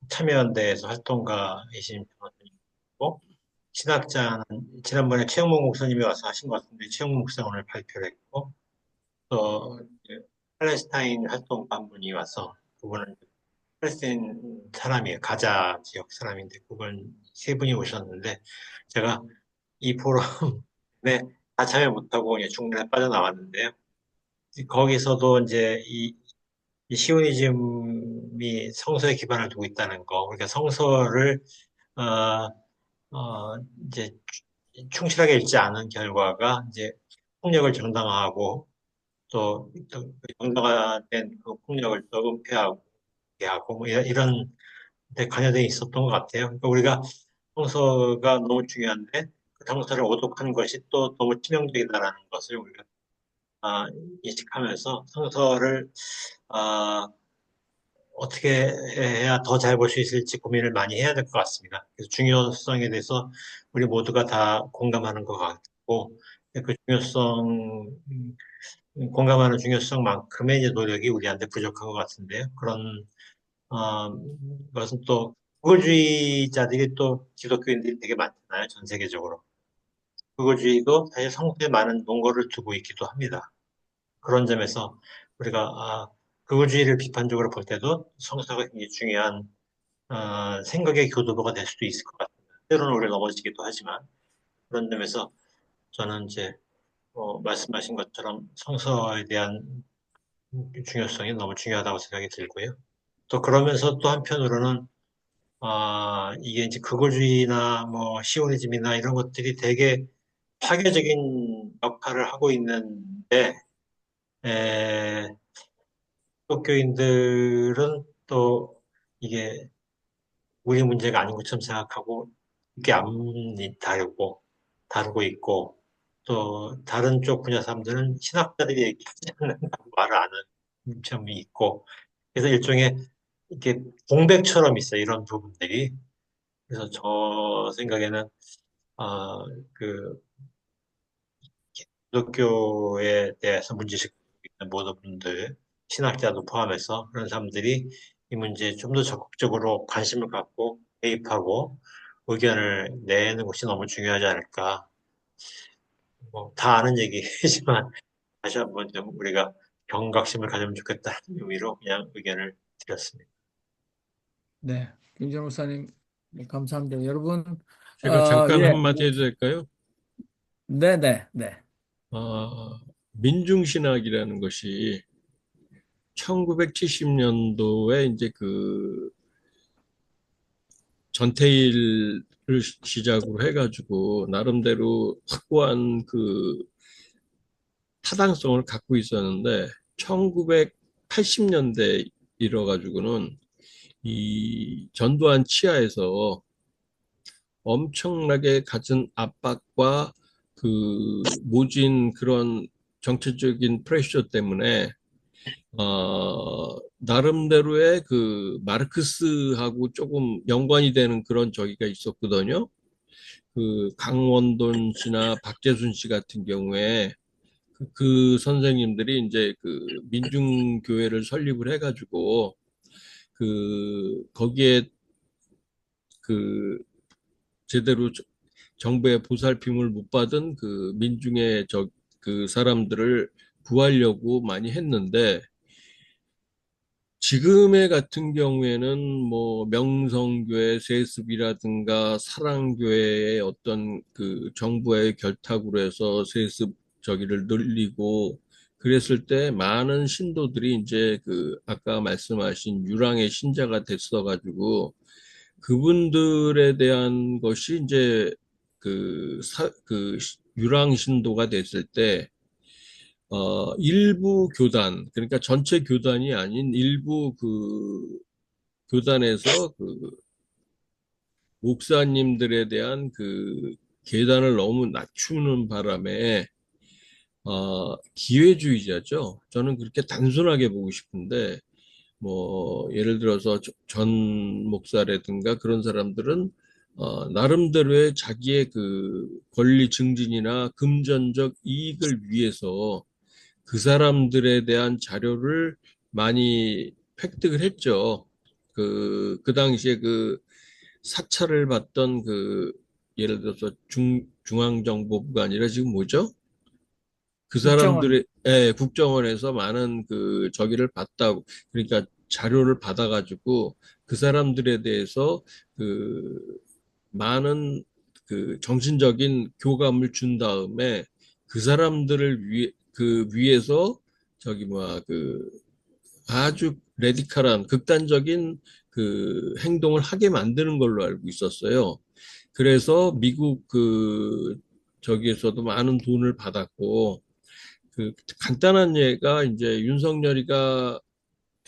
참여연대에서 활동가이신 변호사님이고 신학자는 지난번에 최영목 목사님이 와서 하신 것 같은데 최영목 목사 오늘 발표를 했고 또 이제 팔레스타인 활동가 한 분이 와서 그분은 팔레스타인 사람이에요. 가자 지역 사람인데 그분 세 분이 오셨는데 제가 이 포럼에 다 참여 못하고 그냥 중간에 빠져나왔는데요. 거기서도 이제 이 시오니즘이 성서에 기반을 두고 있다는 거, 그러니까 성서를 어, 이제 충실하게 읽지 않은 결과가 이제 폭력을 정당화하고 또 정당화된 그 폭력을 또 은폐하고 하고 뭐 이런 데 관여돼 있었던 것 같아요. 그러니까 우리가 성서가 너무 중요한데 그 성서를 오독하는 것이 또 너무 치명적이다라는 것을 우리가 인식하면서 성서를 아, 어떻게 해야 더 잘 볼 수 있을지 고민을 많이 해야 될 것 같습니다. 그래서 중요성에 대해서 우리 모두가 다 공감하는 것 같고, 그 공감하는 중요성만큼의 이제 노력이 우리한테 부족한 것 같은데요. 그런, 어, 것은 또, 구거주의자들이 또 기독교인들이 되게 많잖아요. 전 세계적으로. 구거주의도 사실 성서에 많은 논거를 두고 있기도 합니다. 그런 점에서 우리가, 극우주의를 비판적으로 볼 때도 성서가 굉장히 중요한 생각의 교두보가 될 수도 있을 것 같습니다. 때로는 우리가 넘어지기도 하지만 그런 점에서 저는 이제 말씀하신 것처럼 성서에 대한 중요성이 너무 중요하다고 생각이 들고요. 또 그러면서 또 한편으로는 이게 이제 극우주의나 뭐 시오니즘이나 이런 것들이 되게 파괴적인 역할을 하고 있는데 에, 기독교인들은 또 이게 우리 문제가 아닌 것처럼 생각하고 이게 앞니 다루고 있고 또 다른 쪽 분야 사람들은 신학자들이 얘기하지 않는다고 말을 안 하는 점이 있고 그래서 일종의 이렇게 공백처럼 있어요. 이런 부분들이. 그래서 저 생각에는 아, 그 기독교에 대해서 문제식 있는 모든 분들, 신학자도 포함해서 그런 사람들이 이 문제에 좀 더 적극적으로 관심을 갖고 개입하고 의견을 내는 것이 너무 중요하지 않을까. 뭐, 다 아는 얘기지만 다시 한번 좀 우리가 경각심을 가지면 좋겠다는 의미로 그냥 의견을 드렸습니다. 네. 김준호 목사님, 네, 감사합니다. 여러분, 제가 잠깐 예. 한마디 해도 될까요? 네네, 네. 민중신학이라는 것이 1970년도에 이제 그 전태일을 시작으로 해가지고 나름대로 확고한 그 타당성을 갖고 있었는데 1980년대 이뤄가지고는 이 전두환 치하에서 엄청나게 갖은 압박과 그 모진 그런 정치적인 프레셔 때문에 나름대로의 그 마르크스하고 조금 연관이 되는 그런 저기가 있었거든요. 그 강원돈 씨나 박재순 씨 같은 경우에 그 선생님들이 이제 그 민중교회를 설립을 해가지고 그 거기에 그 제대로 정부의 보살핌을 못 받은 그 민중의 그 사람들을 구하려고 많이 했는데 지금의 같은 경우에는 뭐 명성교회 세습이라든가 사랑교회의 어떤 그 정부의 결탁으로 해서 세습 저기를 늘리고 그랬을 때 많은 신도들이 이제 그 아까 말씀하신 유랑의 신자가 됐어가지고 그분들에 대한 것이 이제 그 유랑 신도가 됐을 때 일부 교단, 그러니까 전체 교단이 아닌 일부 그 교단에서 그 목사님들에 대한 그 계단을 너무 낮추는 바람에 기회주의자죠. 저는 그렇게 단순하게 보고 싶은데 뭐 예를 들어서 전 목사라든가 그런 사람들은 나름대로의 자기의 그 권리 증진이나 금전적 이익을 위해서 그 사람들에 대한 자료를 많이 획득을 했죠. 그 당시에 그 사찰을 받던 그 예를 들어서 중앙정보부가 아니라 지금 뭐죠? 그 국정원. 사람들의 국정원에서 많은 그 저기를 봤다고 그러니까 자료를 받아가지고 그 사람들에 대해서 그 많은 그 정신적인 교감을 준 다음에 그 사람들을 위해서 저기 뭐야 그 아주 레디컬한 극단적인 그 행동을 하게 만드는 걸로 알고 있었어요. 그래서 미국 그 저기에서도 많은 돈을 받았고 그 간단한 예가 이제 윤석열이가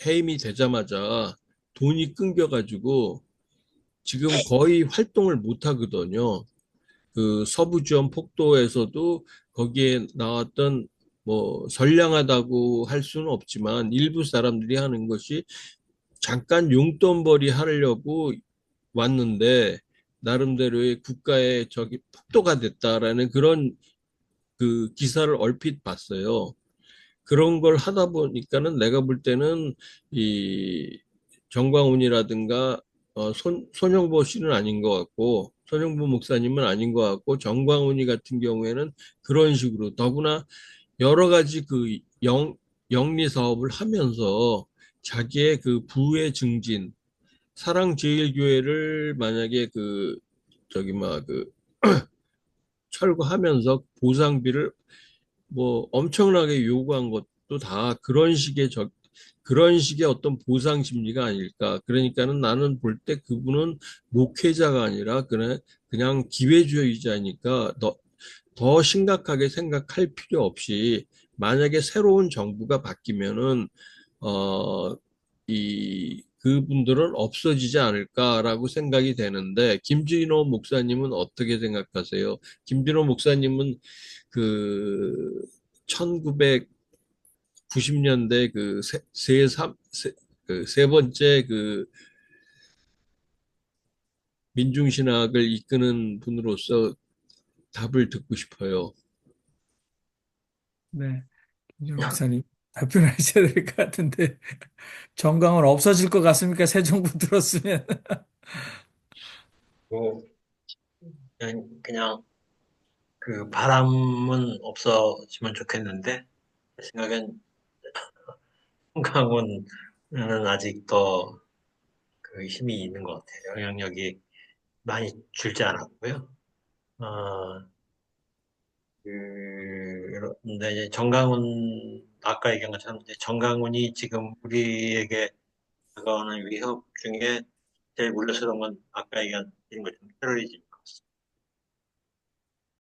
해임이 되자마자 돈이 끊겨가지고 지금 거의 활동을 못 하거든요. 그 서부지원 폭도에서도 거기에 나왔던 뭐 선량하다고 할 수는 없지만 일부 사람들이 하는 것이 잠깐 용돈벌이 하려고 왔는데 나름대로의 국가의 저기 폭도가 됐다라는 그런 그 기사를 얼핏 봤어요. 그런 걸 하다 보니까는 내가 볼 때는 이 정광훈이라든가 손영보 씨는 아닌 것 같고 손영보 목사님은 아닌 것 같고 정광훈이 같은 경우에는 그런 식으로 더구나 여러 가지 그 영리 사업을 하면서 자기의 그 부의 증진 사랑제일교회를 만약에 그 저기 막그 철거하면서 보상비를 뭐 엄청나게 요구한 것도 다 그런 식의 어떤 보상 심리가 아닐까. 그러니까는 나는 볼 때 그분은 목회자가 아니라 그냥 기회주의자니까 더 심각하게 생각할 필요 없이 만약에 새로운 정부가 바뀌면은 그분들은 없어지지 않을까라고 생각이 되는데 김진호 목사님은 어떻게 생각하세요? 김진호 목사님은 그 1990년대 세 번째 그 민중신학을 이끄는 분으로서 답을 듣고 싶어요. 네. 김준호 목사님 답변을 하셔야 될 것 같은데 정강은 없어질 것 같습니까? 새 정부 들었으면. 뭐, 그냥 그 바람은 없어지면 좋겠는데, 제 생각엔 한강원은 아직 더 그 힘이 있는 것 같아요. 영향력이 많이 줄지 않았고요. 어, 근데 이제 아까 얘기한 것처럼 이제 정강훈이 지금 우리에게 다가오는 위협 중에 제일 물러서던 건 아까 얘기한 것처럼 테러리즘.